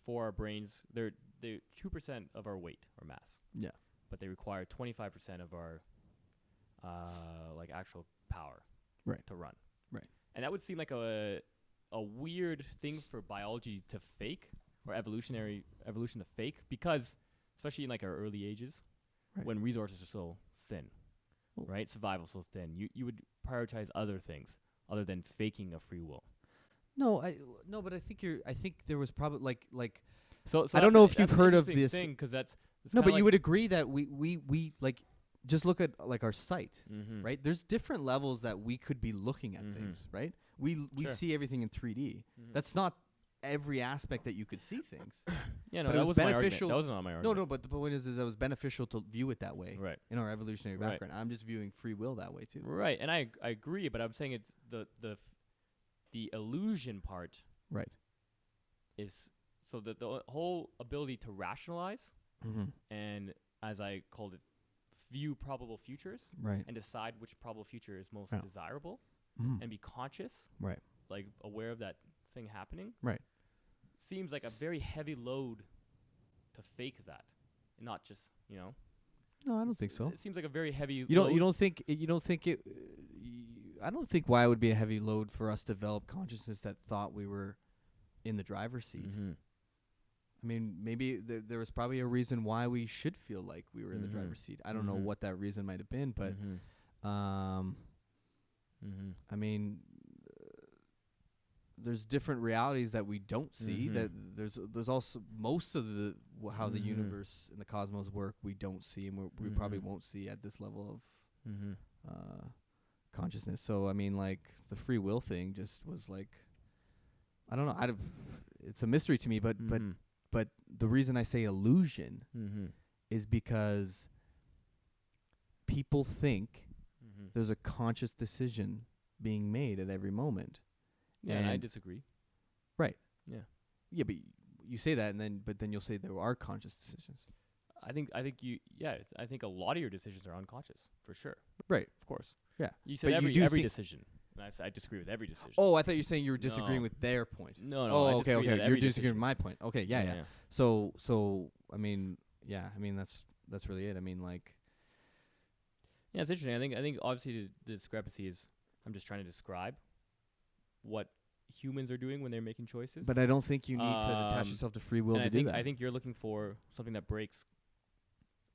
for our brains. They're 2% of our weight or mass. Yeah. But they require 25% of our like actual power. Right. To run. Right. And that would seem like a weird thing for biology to fake, or evolution to fake, because especially in like our early ages, Right. when resources are so thin, Well- right? Survival so thin, you would prioritize other things other than faking a free will. No, but I think there was probably like. So I don't know if you've heard of this. Because that's No, but you would agree that we like just look at like our sight, mm-hmm. right? There's different levels that we could be looking at things, right? We Sure. see everything in 3D. Mhm. That's not every aspect that you could see things. Yeah, no, but it that was was my beneficial- argument. That wasn't on my No, argument. but the point is it was beneficial to view it that way Right. in our evolutionary Right. background. I'm just viewing free will that way too. Right, and I agree, but I'm saying it's the illusion part Right. is so that the whole ability to rationalize Mm-hmm. and, as I called it, view probable futures Right. and decide which probable future is most Yeah. desirable Mm-hmm. and be conscious, Right. like aware of that thing happening. Right. Seems like a very heavy load to fake that, and not just, No, I don't think so. It seems like a very heavy. You don't think it. I don't think why it would be a heavy load for us to develop consciousness that thought we were in the driver's seat. Mm-hmm. I mean, maybe there was probably a reason why we should feel like we were in the Mhm. driver's seat. I don't know Mhm. what that reason might have been, but Mm-hmm. I mean, there's different realities that we don't see. Mhm. That there's also most of how the Mhm. universe and the cosmos work we don't see, and we probably Mhm. won't see at this level of Mm-hmm. consciousness. So I mean, like the free will thing just was like, I don't know. It's a mystery to me. But the reason I say illusion Mm-hmm. is because people think Mm-hmm. there's a conscious decision being made at every moment. Yeah, and I and- disagree. Right. Yeah. Yeah, but you say that, but then you'll say there are conscious decisions. I think I think a lot of your decisions are unconscious, for sure. Right. Of course. Yeah. You said But you every do every think- decision. And I disagree with every decision. Oh, I thought you were saying you were disagreeing No. with their point. No, I Oh, okay, disagree that okay. You're every disagreeing decision. with my point. Okay, yeah. So I mean, that's really it. I mean, like, Yeah, it's interesting. I think obviously the discrepancy is I'm just trying to describe what humans are doing when they're making choices. but I don't think you need to attach Um, yourself to free will and to do that. I think you're looking for something that breaks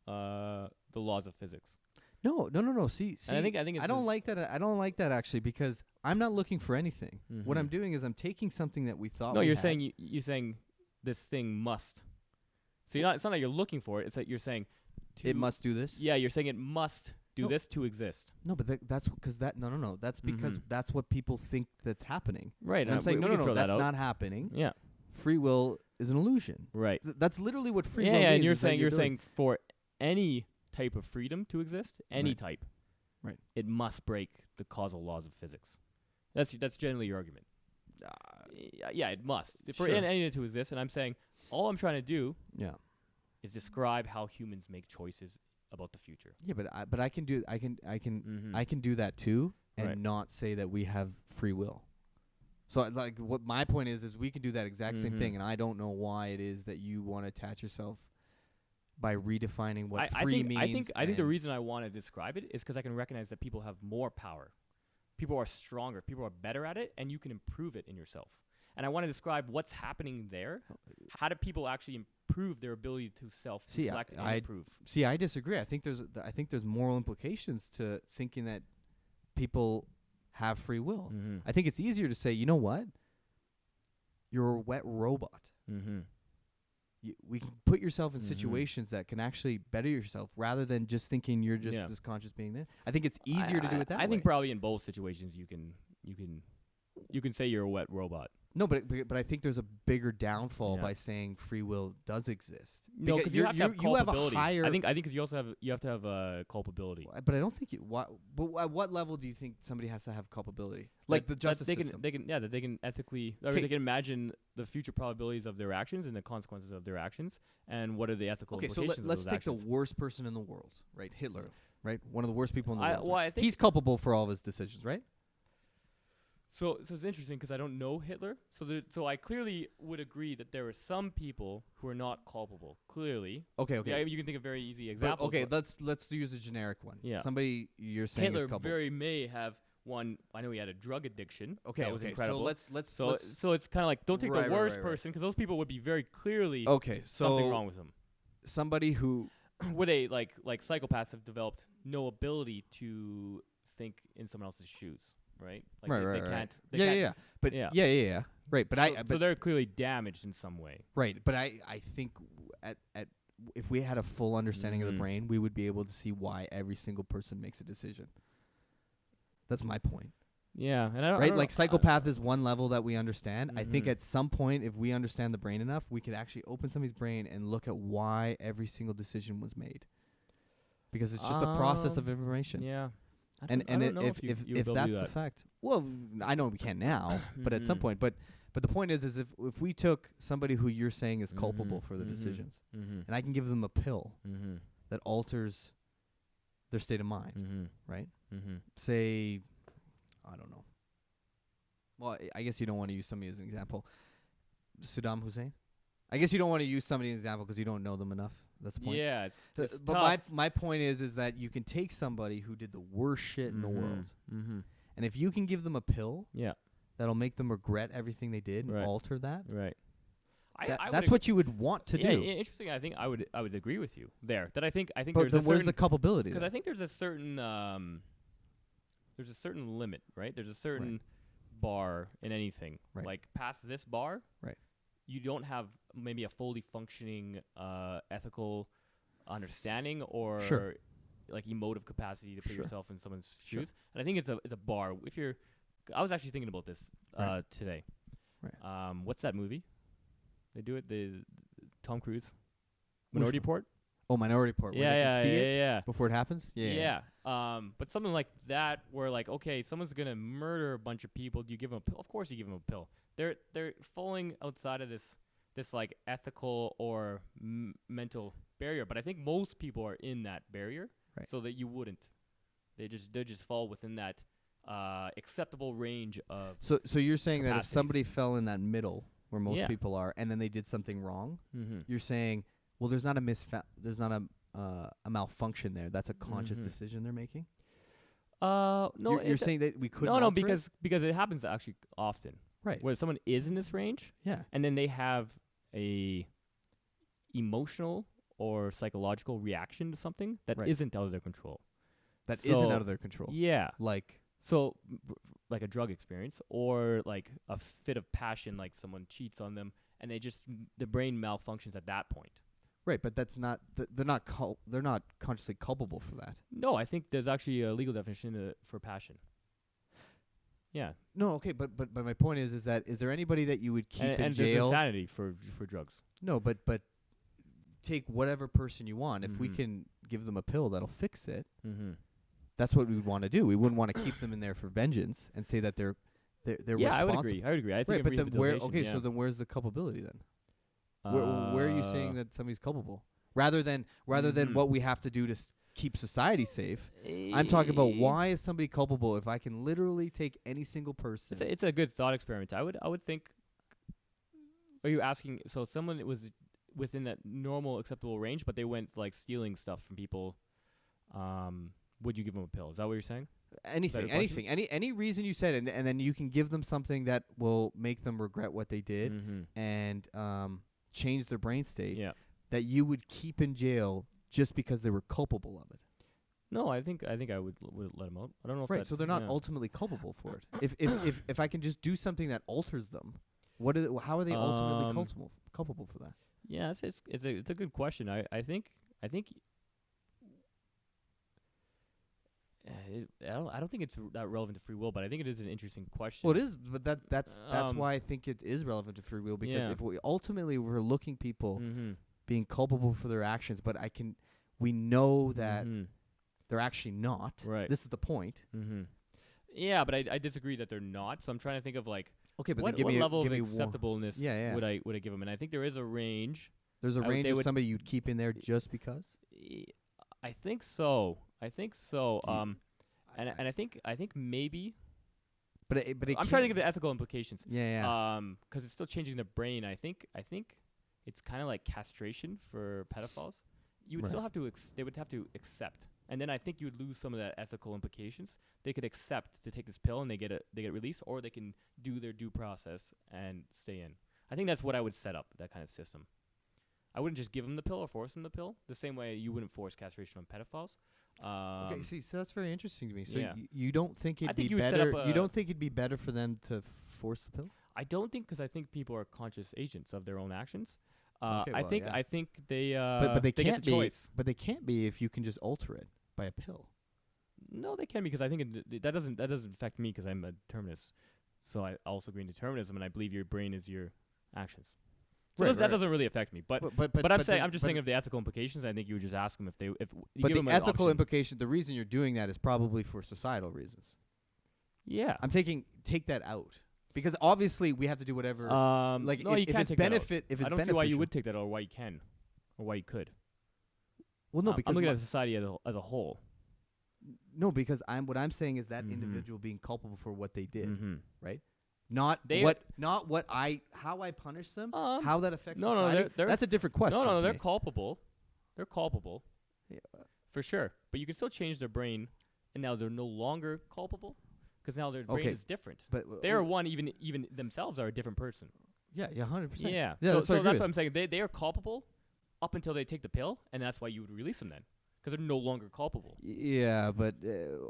the laws of physics. No. See, And I think it's I don't just- like that. I don't like that actually, because I'm not looking for anything. What I'm Mhm. doing is I'm taking something that we thought. No, we you're had. saying you're saying this thing must. So it's not that you're looking for it. It's that you're saying it must do this. Yeah, you're saying it must do No. this to exist. No, but that's because that. No. That's because Mhm. that's what people think that's happening. Right. And I'm saying we can no. throw that That's out. not happening. Yeah. Free will is an illusion. Right. That's literally what free will Yeah, means. and you're is that saying doing- for any type of freedom to exist, any Right. type, Right. it must break the causal laws of physics. That's generally your argument. Yeah, it must for Sure. anything to exist. And I'm saying all I'm trying to do Yeah. is describe how humans make choices about the future. Yeah, but I can do I can Mhm. I can do that too, and Right. not say that we have free will. So like what my point is we can do that exact same Mhm. thing, and I don't know why it is that you want to attach yourself by redefining what I free think means. I think the and- reason I want to describe it is because I can recognize that people have more power. People are stronger. People are better at it, and you can improve it in yourself. And I want to describe what's happening there. How do people actually prove their ability to self-reflect and improve. See, I disagree. I think there's moral implications to thinking that people have free will. Mm-hmm. I think it's easier to say, you know what? You're a wet robot. Mm-hmm. We can put yourself in Mhm. situations that can actually better yourself rather than just thinking you're just this conscious being there. I think it's easier to do it that way. I think probably in both situations you can say you're a wet robot. No, but I think there's a bigger downfall Yeah. by saying free will does exist. No, because you have to have you culpability. have a higher. I think because you also have to have culpability. But I don't think but at what level do you think somebody has to have culpability? Like the justice system. That they can ethically, or they can imagine the future probabilities of their actions and the consequences of their actions, and what are the ethical implications of let's those take actions. the worst person in the world, right? Hitler, right? One of the worst people in the world. Well, I think he's culpable for all of his decisions, right? So it's interesting because I don't know Hitler. So I clearly would agree that there are some people who are not culpable. Clearly. Okay. Yeah, you can think of very easy examples. Let's use a generic one. Yeah. Somebody you're saying Hitler is culpable. very may have one. I know he had a drug addiction. Okay. That was incredible. So So it's kind of like don't take Right, the right, worst right, right. person because those people would be very clearly okay. So something wrong with them. somebody who Where they like psychopaths have developed no ability to think in someone else's shoes. Right. Like right. they can't. But Yeah. yeah. Right. But so they're clearly damaged in some way. right. But I think at if we had a full understanding of the Mhm. brain, we would be able to see why every single person makes a decision. That's my point. Yeah, and I don't. Right? know- Like psychopath is one level that we understand. I think Mhm. at some point, if we understand the brain enough, we could actually open somebody's brain and look at why every single decision was made. Because it's just a process of information. Yeah. I And don't know if you would be able to that's do the that. fact, well, I know we can't now, but at some Mhm. point, but the point is if we took somebody who you're saying is culpable Mhm, for their mhm, decisions, Mhm. and I can give them a pill Mhm. that alters their state of mind, Mhm. right? Mhm. Say, I don't know. Well, I guess you don't want to use somebody as an example. Saddam Hussein. I guess you don't want to use somebody as an example because you don't know them enough. That's the point. Yeah, it's But tough. my point is that you can take somebody who did the worst shit in the world, Mm-hmm. and if you can give them a pill Yeah. that'll make them regret everything they did and Right. alter that, Right. that's what you would want to do. Interesting. I think I would agree with you there. That I think But there's then a where's certain the culpability? because I then? think there's a certain limit, right? There's a certain bar in anything. Right. Like past this bar, Right. you don't have maybe a fully functioning ethical understanding or Sure. like emotive capacity to put Sure. yourself in someone's Sure. shoes. And I think it's a bar. If you're, I was actually thinking about this Right. today. Right. What's that movie? They do it. The Tom Cruise, Minority one? Report. Oh, Minority Report. Where they can see it before it happens. Yeah. But something like that, where like, okay, someone's gonna murder a bunch of people. Do you give them a pill? Of course, you give them a pill. They're falling outside of this like ethical or mental barrier. But I think most people are in that barrier, Right. so that you wouldn't. They just fall within that acceptable range of. So you're saying that if capacities. somebody fell in that middle where most Yeah. people are, and then they did something wrong, Mm-hmm. you're saying, well, there's not a malfunction there. That's a conscious Mhm. decision they're making. No, You're saying that we couldn't. no, alter it? because it happens actually often. Right. Where someone is in this range, Yeah. and then they have a emotional or psychological reaction to something that Right. isn't out of their control. That So- not out of their control. Yeah. Like. So, like a drug experience or like a fit of passion, like someone cheats on them, and the brain malfunctions at that point. Right, but that's not. They're not consciously culpable for that. No, I think there's actually a legal definition for passion. Yeah. No, okay, but my point is that is there anybody that you would keep in and jail? there's insanity for drugs. No, but take whatever person you want. If we Mhm. can give them a pill that'll fix it, Mm-hmm. that's what we would want to do. We wouldn't want to keep them in there for vengeance and say that they're Yeah, I responsible. would agree. I think Right, of but then where? rehabilitation, Okay, yeah. so then where's the culpability then? Where are you saying that somebody's culpable? Rather than Mhm. what we have to do to keep society safe, I'm talking about why is somebody culpable if I can literally take any single person. It's a good thought experiment. I would think. Are you asking? So someone was within that normal acceptable range, but they went like stealing stuff from people. Would you give them a pill? Is that what you're saying? Anything, Better question? any reason you said it, and then you can give them something that will make them regret what they did Mm-hmm. and changed their brain state, Yeah. that you would keep in jail just because they were culpable of it. No, I think I would let them out. I don't know if Right, that's, so they're not yeah. ultimately culpable for it. If I can just do something that alters them, how are they ultimately culpable for that? Yeah, it's a good question. I think I don't think it's that relevant to free will, but I think it is an interesting question. Well, it is, but that's why I think it is relevant to free will, because if we ultimately we're looking people being culpable for their actions, but we know that they're actually not. Right. This is the point. Yeah, but I disagree that they're not. So I'm trying to think of like Okay, but what then give level me of acceptableness Yeah. would I give them? And I think there is a range. There's a range they of would- somebody you'd keep in there just because. I think so. Do you- And I think maybe. But it I'm trying to give the ethical implications. Yeah. Because it's still changing the brain. I think it's kind of like castration for pedophiles. You would still have to. They would have to accept, and then I think you would lose some of that ethical implications. They could accept to take this pill and they get released, or they can do their due process and stay in. I think that's what I would set up, that kind of system. I wouldn't just give them the pill or force them the pill, the same way you wouldn't force castration on pedophiles. Okay, so that's very interesting to me. So yeah. you don't think it'd be you would set better? up You don't think it'd be better for them to force the pill? I don't think, because I think people are conscious agents of their own actions. Okay, I well, think yeah. they But they get can't the be. choice. But they can't be if you can just alter it by a pill. No, they can, because I think that doesn't affect me, because I'm a determinist. So I also agree in determinism, and I believe your brain is your actions. So that doesn't really affect me. But I'm just saying of the ethical implications. I think you would just ask them if you But give the them an ethical option. implication, the reason you're doing that is probably for societal reasons. Yeah. Take that out, because obviously we have to do whatever. Like no, if, you if can't it's take that out. benefit, if it's I don't see why you beneficial- would take that out, or why you can, or why you could. Well, no, because I'm looking at society as a whole. no, because what I'm saying is that Mhm. individual being culpable for what they did, Mm-hmm. right? Not They how I punish them, Um, how that affects no, society. they're That's a different question. No, to they're me. culpable. They're culpable. Yeah. For sure. But you can still change their brain, and now they're no longer culpable, because now their brain is different. But They are one, even themselves are a different person. Yeah, 100%. Yeah. Yeah, So I agree that's with. what I'm saying. They are culpable up until they take the pill, and that's why you would release them then, because they're no longer culpable. Yeah, but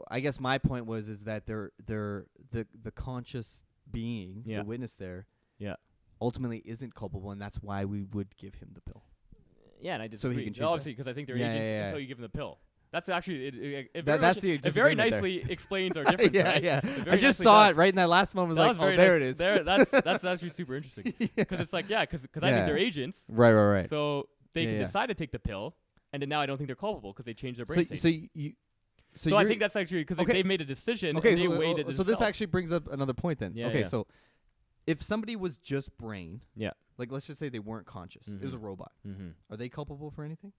I guess my point is that they're the conscious being, Yeah. the witness there, Yeah. ultimately isn't culpable, and that's why we would give him the pill. Yeah, and I So he disagree. can change Obviously, because I think they're Yeah, agents yeah, yeah. until you give them the pill. That's actually it very That's much- the it very disagreement there. nicely explains our difference. Yeah, right? yeah. It very I just nicely saw does. it right in that last moment. That I was was like, very oh, there nice. it is. That's actually super interesting, because it's like, because I Yeah. think they're agents, Right. so they Yeah, can yeah. decide to take the pill, and then now I don't think they're culpable because they changed their So brain state. So I you're- think that's actually because Okay. they made a decision okay. and they so- weighed it so this themselves. actually brings up another point then. Yeah, okay, yeah. so if somebody was just brain, Yeah. like let's just say they weren't conscious, it was a Mhm. robot. Mm-hmm. Are they culpable for anything?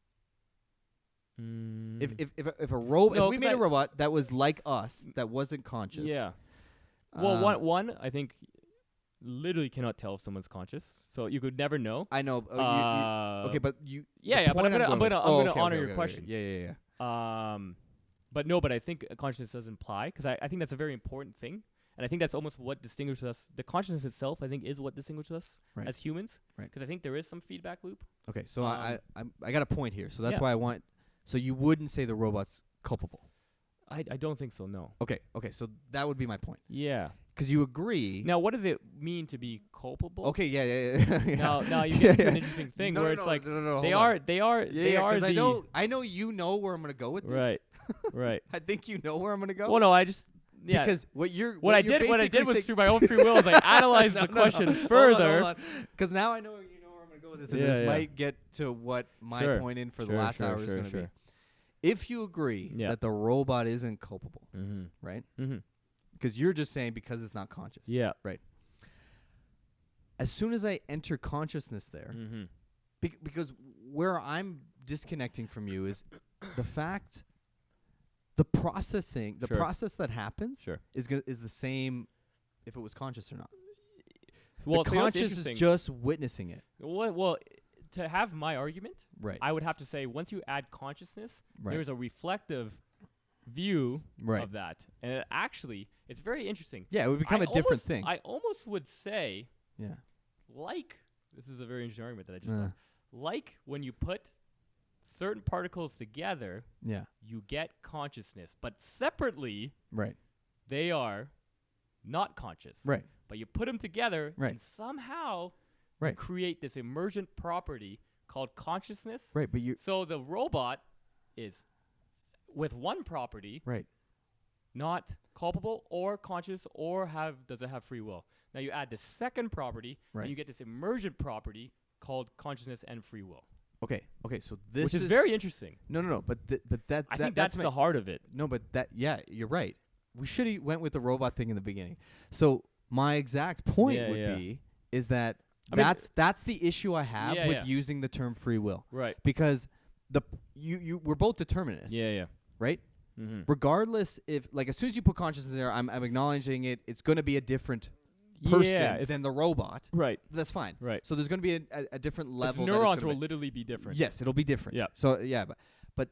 Mm. If No, we 'cause made a robot that was like us, that wasn't conscious. Yeah. Well, um, one I think literally cannot tell if someone's conscious, so you could never know. I know. Okay, but you. Yeah, the yeah, but point I'm gonna going- okay, honor okay, your okay, question. Yeah. But I think consciousness does imply, because I think that's a very important thing, and I think that's almost what distinguishes us. The consciousness itself, I think, is what distinguishes us Right. as humans. Right. Because I think there is some feedback loop. Okay, so I got a point here. So that's Yeah. why I want. So you wouldn't say the robot's culpable. I don't think so. No. Okay. So that would be my point. Yeah. Because you agree. Now, what does it mean to be culpable? Okay. Yeah. Now you get into an interesting thing No, where no, it's no, like no, they hold on. are they are Yeah, the I know you know where I'm gonna go with this. right. Right. I think you know where I'm gonna go. Well, no, I just Because what I did was through my own free will is I analyzed the question further. Because now I know you know where I'm gonna go with this, and Yeah, this yeah. might get to what my Sure. point in for the Sure, last sure, hour is sure, gonna sure. be. If you agree Yeah. that the robot isn't culpable, Mm-hmm. right? Mm-hmm. Because you're just saying because it's not conscious. Yeah. As soon as I enter consciousness there, Mm-hmm. because where I'm disconnecting from you is the fact, the processing, the Sure. process that happens Sure. is the same if it was conscious or not. Well, the so what's conscious interesting- is just witnessing it. Well, to have my argument, Right. I would have to say once you add consciousness, Right. there's a reflective view Right. of that, and it's very interesting. Yeah, it would become I a different almost- thing. I almost would say Yeah. like This is a very interesting argument that I just thought. Like when you put certain particles together, Yeah. you get consciousness, but separately, Right. they are not conscious. Right. But you put them together, Right. and somehow you Right. create this emergent property called consciousness. Right. But you. So the robot is with one property, Right. not culpable or conscious or does it have free will. Now you add the second property, Right. and you get this emergent property called consciousness and free will, Okay. Okay. So this which is very interesting. No. But I think that's the heart of it. No, but yeah, you're right. We should have went with the robot thing in the beginning. So my exact point would be is that that's the issue I have with using the term free will. Right. Because we're both determinists. Yeah. Right? Mm-hmm. Regardless if like as soon as you put consciousness in there, I'm acknowledging it's going to be a different person than the robot. Right. That's fine. Right. So there's going to be a different level. Its neurons will literally be different. Yes, it'll be different. Yeah. So but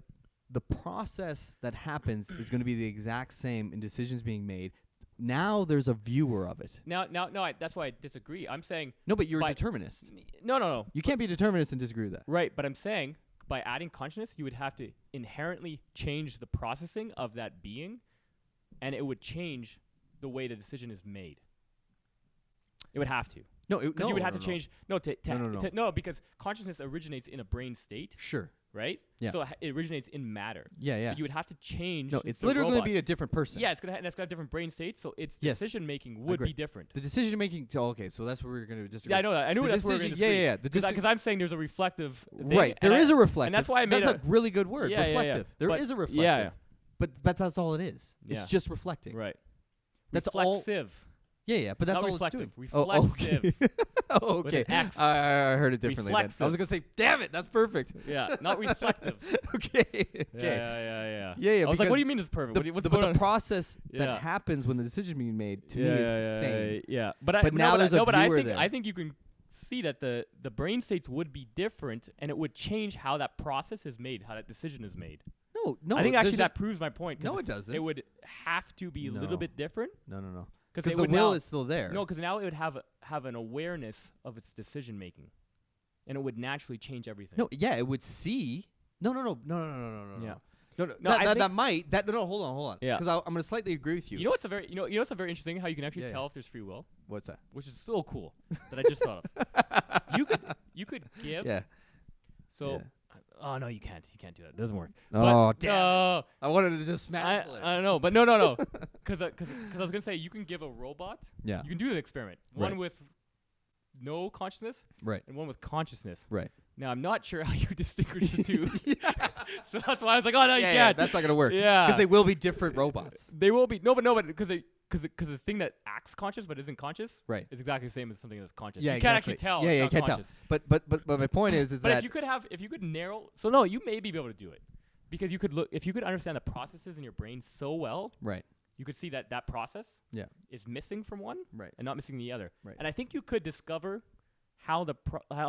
the process that happens is going to be the exact same in decisions being made. Now there's a viewer of it. No, that's why I disagree. I'm saying No, but you're a determinist. No. You can't be a determinist and disagree with that. Right, but I'm saying by adding consciousness, you would have to inherently change the processing of that being, and it would change the way the decision is made. It would have to. No, you would have to change. No, because consciousness originates in a brain state. Sure. Right? Yeah. So it originates in matter. Yeah. So you would have to change. No, it's the literally robot. going to be a different person. Yeah, it's got a different brain state, so its decision making would be different. The decision making. Okay, so that's where we're going to disagree. Yeah, I know that. I knew that's where we're going to disagree. Yeah. Because I'm saying there's a reflective thing. Right. There is a reflective. And that's why I made a really good word. Yeah, reflective. Yeah. There is a reflective. Yeah. But that's all it is. Yeah. It's just reflecting. Right. That's reflexive. Yeah, but that's not all reflective. It's doing. Reflexive. Oh, okay. With an X. I heard it differently. Then. I was going to say, damn it, that's perfect. Yeah, not reflective. Okay. Yeah. I was like, what do you mean it's perfect? What's going on? The process that happens when the decision is being made to me is the same. Yeah. But now there's a viewer there. I think you can see that the brain states would be different, and it would change how that process is made, how that decision is made. No. I think actually that proves my point. No, it doesn't. It would have to be a little bit different. No. Because the will is still there. No, because now it would have an awareness of its decision making, and it would naturally change everything. No, yeah, it would see. No. Yeah. No, that might. No, hold on. Yeah. Because I'm going to slightly agree with you. You know what's a very interesting how you can actually tell if there's free will. What's that? Which is so cool that I just thought of. You could give. Yeah. So. Yeah. Oh no, you can't. You can't do that. It doesn't work. Oh damn! I wanted to just smash it. I know, but no. Because I was gonna say you can give a robot. Yeah. You can do the experiment. One with no consciousness. Right. And one with consciousness. Right. Now I'm not sure how you distinguish the two. So that's why I was like, oh no, you can't. Yeah, that's not gonna work. Yeah. Because they will be different robots. They will be but because the thing that acts conscious but isn't conscious, right, is exactly the same as something that's conscious. Yeah, you can't actually tell. Yeah, you can't tell. But my point is but that if you could narrow, so no, you may be able to do it because you could look if you could understand the processes in your brain so well, right, you could see that process is missing from one, right, and not missing the other, right. And I think you could discover how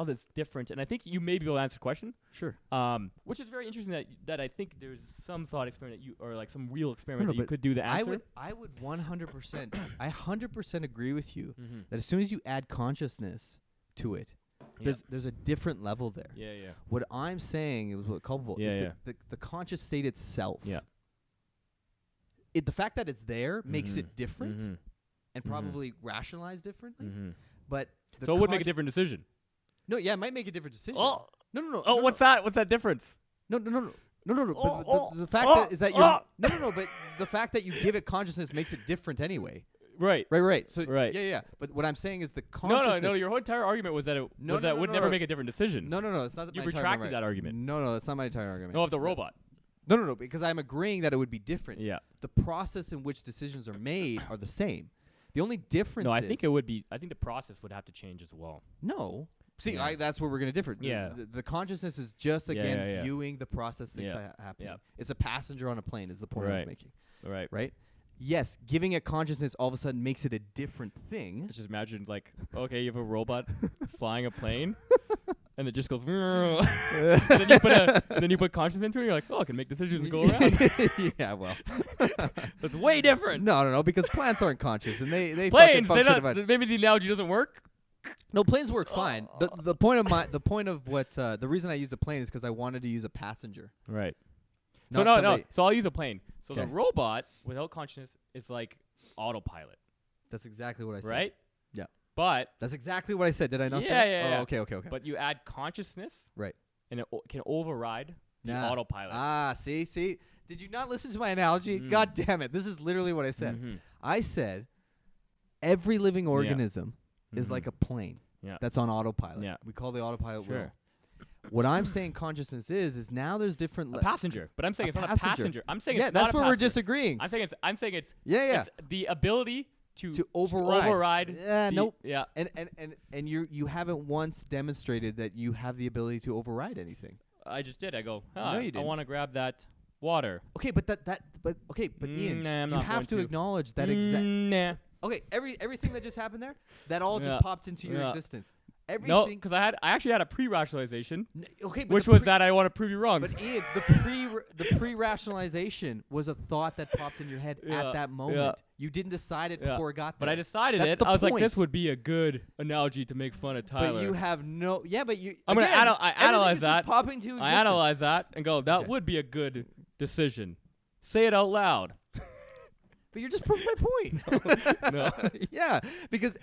that's different, and I think you may be able to answer the question. Sure. Which is very interesting that I think there's some thought experiment or like some real experiment that you could do the answer. I would 100%. I 100% agree with you that as soon as you add consciousness to it, there's a different level there. Yeah. What I'm saying is what culpable is the conscious state itself. Yeah. The fact that it's there makes it different and probably rationalized differently, but. So it would make a different decision. No, yeah, it might make a different decision. Oh, no. Oh, what's that? What's that difference? No. But the fact that is that you're no. But the fact that you give it consciousness makes it different anyway. Right. So yeah. But what I'm saying is the consciousness. No. Your whole entire argument was that it would never make a different decision. No. It's not. You retracted that argument. No, that's not my entire argument. No, of the robot. No. Because I'm agreeing that it would be different. Yeah. The process in which decisions are made are the same. The only difference. No, I think it would be. I think the process would have to change as well. No. See, that's where we're going to differ. Yeah. The consciousness is just viewing the process things happening. Yeah. It's a passenger on a plane. Is the point I was making. Right. Yes, giving it consciousness all of a sudden makes it a different thing. Just imagine, like, okay, you have a robot flying a plane, and it just goes. And then you put consciousness into it. And you're like, oh, I can make decisions and go around. Yeah, well, that's way different. No, because plants aren't conscious, and they planes. fucking function. Maybe the analogy doesn't work. No, planes work fine. The point of what the reason I used a plane is because I wanted to use a passenger. Right. Not So no. somebody- So I'll use a plane. So the 'Kay. robot without consciousness is like autopilot, That's exactly what I said. right? Yeah. But That's exactly what I said. Did I not say? Yeah, it? yeah, Oh, yeah. okay. but you add consciousness, Right. and it can override the Nah. autopilot. See. Did you not listen to my analogy? God damn it! This is literally what I said. Mhm. I said every living organism is Mhm. like a plane. Yeah. That's on autopilot. Yeah. We call the autopilot Sure. wheel. What I'm saying consciousness is now there's different A passenger, but I'm saying it's not a passenger. passenger. I'm saying Yeah, it's not that's a where we're passenger. disagreeing. I'm saying it's Yeah. it's the ability To override. Yeah, the- nope. Yeah. And you haven't once demonstrated that you have the ability to override anything. I just did. I go, No, you I didn't. want to grab that water. Okay, but Ian, Nah, I'm you not have going to acknowledge that exact. Nah. Okay, everything that just happened there, that all Yeah. just popped into your Yeah. existence. No, Everything. because I actually had a pre-rationalization, Okay, but which the was pre- that I want to prove you wrong. But Ian, the pre-rationalization was a thought that popped in your head Yeah, at that moment. yeah. You didn't decide it Yeah. before it got But there. I decided That's it. the I was like, this point. would be a good analogy to make fun of Tyler. But you have no. Yeah, but you. I'm gonna again, I everything analyze is just that. Popping to existence. I analyze that and go, that Okay. would be a good decision. Say it out loud. But you're just proving my point. No. Yeah, because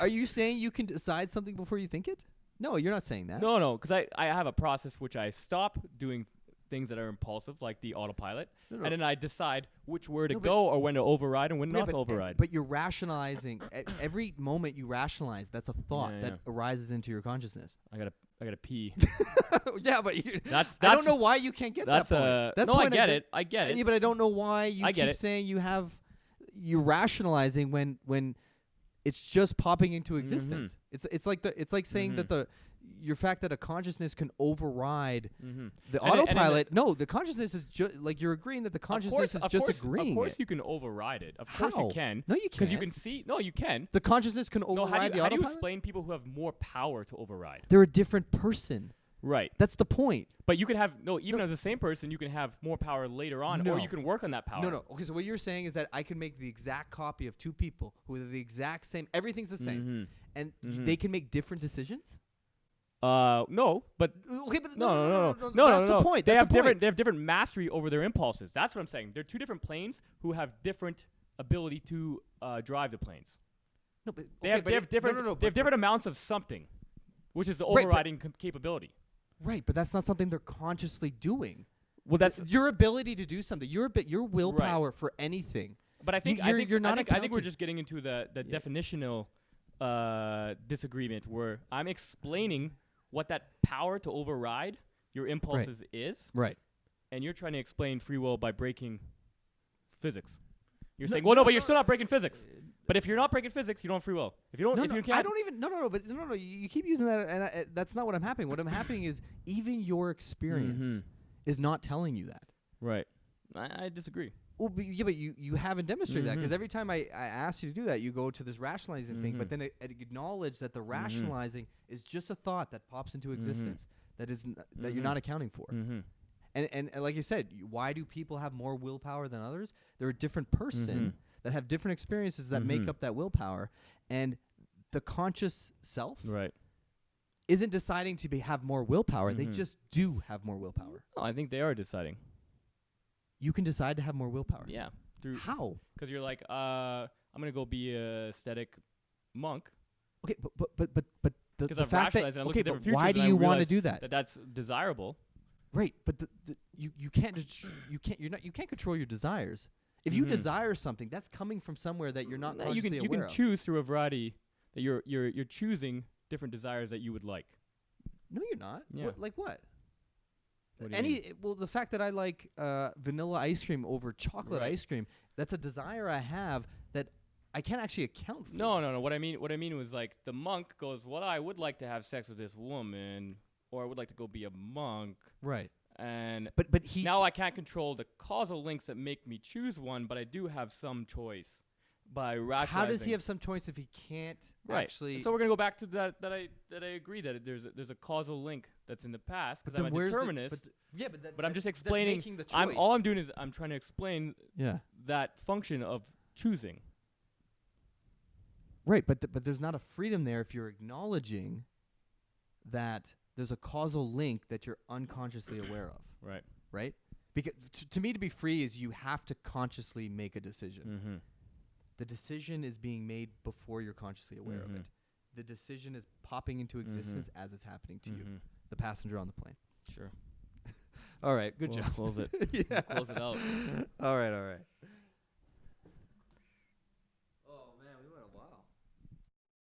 are you saying you can decide something before you think it? No, you're not saying that. No, because I have a process which I stop doing things that are impulsive, like the autopilot, No. and then I decide which where to No, but- go or when to override and when Yeah, not to override. But you're rationalizing. Every moment you rationalize, that's a thought Yeah, that yeah. arises into your consciousness. I gotta pee. Yeah, but That's I don't know why you can't get That's that point. That's no, I point get it. I get it. Yeah, but I don't know why you I get keep it. saying you're rationalizing when it's just popping into existence. It's like saying that your fact that a consciousness can override Mm-hmm. the And then autopilot. No, the consciousness is just like you're agreeing that the consciousness is just agreeing. Of course, it. you can override it. Of course, How? you can. No, you Because you can't. can see. No, you can. The consciousness can No, override how do the you autopilot. explain people who have more power to override? They're a different person. Right. That's the point. But you can have even as the same person, you can have more power later on, No. or you can work on that power. No. Okay, so what you're saying is that I can make the exact copy of two people who are the exact same. Everything's the same, and they can make different decisions. No, but Okay, but no. That's the point. They That's have the point. They have different mastery over their impulses. That's what I'm saying. They're two different planes who have different ability to drive the planes. No, but They okay, have but they have it- different No, no, they have but- different amounts of something, which is the Right, but- overriding capability. Right, but that's not something they're consciously doing. Well, that's Your ability to do something. Your willpower for anything. But I think you're not I think we're accounting- just getting into the definitional disagreement where I'm explaining what that power to override your impulses is, Right. and you're trying to explain free will by breaking physics. You're No, saying, well, no, no, but you're no, still not breaking physics. But if you're not breaking physics, you don't have free will. If you don't, if you can't, I don't even. No. You keep using that, and that's not what I'm happening. What I'm happening is even your experience is not telling you that. Right. I disagree. Well, but you haven't demonstrated that because every time I ask you to do that, you go to this rationalizing thing, but then it acknowledge that the rationalizing is just a thought that pops into existence that you're not accounting for. And like you said, why do people have more willpower than others? They're a different person that have different experiences that make up that willpower, and the conscious self Right. isn't deciding to have more willpower. They just do have more willpower. Oh, I think they are deciding. You can decide to have more willpower. Yeah. Through How? Because you're like, I'm gonna go be a aesthetic monk. Okay, but the 'Cause I've fact that rationalized and I looked okay, at but different why futures do and I you want to realized do that? That's desirable. Right, but you can't you can't control your desires. If you desire something, that's coming from somewhere that you're not No, you consciously can aware of. choose through a variety that you're choosing different desires that you would like. No, you're not. Yeah. Like what? What do you mean? Well, the fact that I like vanilla ice cream over chocolate Right. ice cream, that's a desire I have that I can't actually account for. No. What I mean was like the monk goes, well, I would like to have sex with this woman, or I would like to go be a monk, Right. and But he now I can't control the causal links that make me choose one, but I do have some choice by rationalizing. how does he have some choice if he can't right. actually? So we're gonna go back to that I agree that there's a causal link that's in the past because I'm a determinist. But I'm just explaining. Making the choice. All I'm doing is I'm trying to explain Yeah. that function of choosing. Right, but there's not a freedom there if you're acknowledging that there's a causal link that you're unconsciously aware of. Right. Right? Because to me, to be free is you have to consciously make a decision. Mm-hmm. The decision is being made before you're consciously aware of it. The decision is popping into existence as it's happening to you, the passenger on the plane. Sure. All right, good We'll job. close it. Yeah. We'll close it out. All right.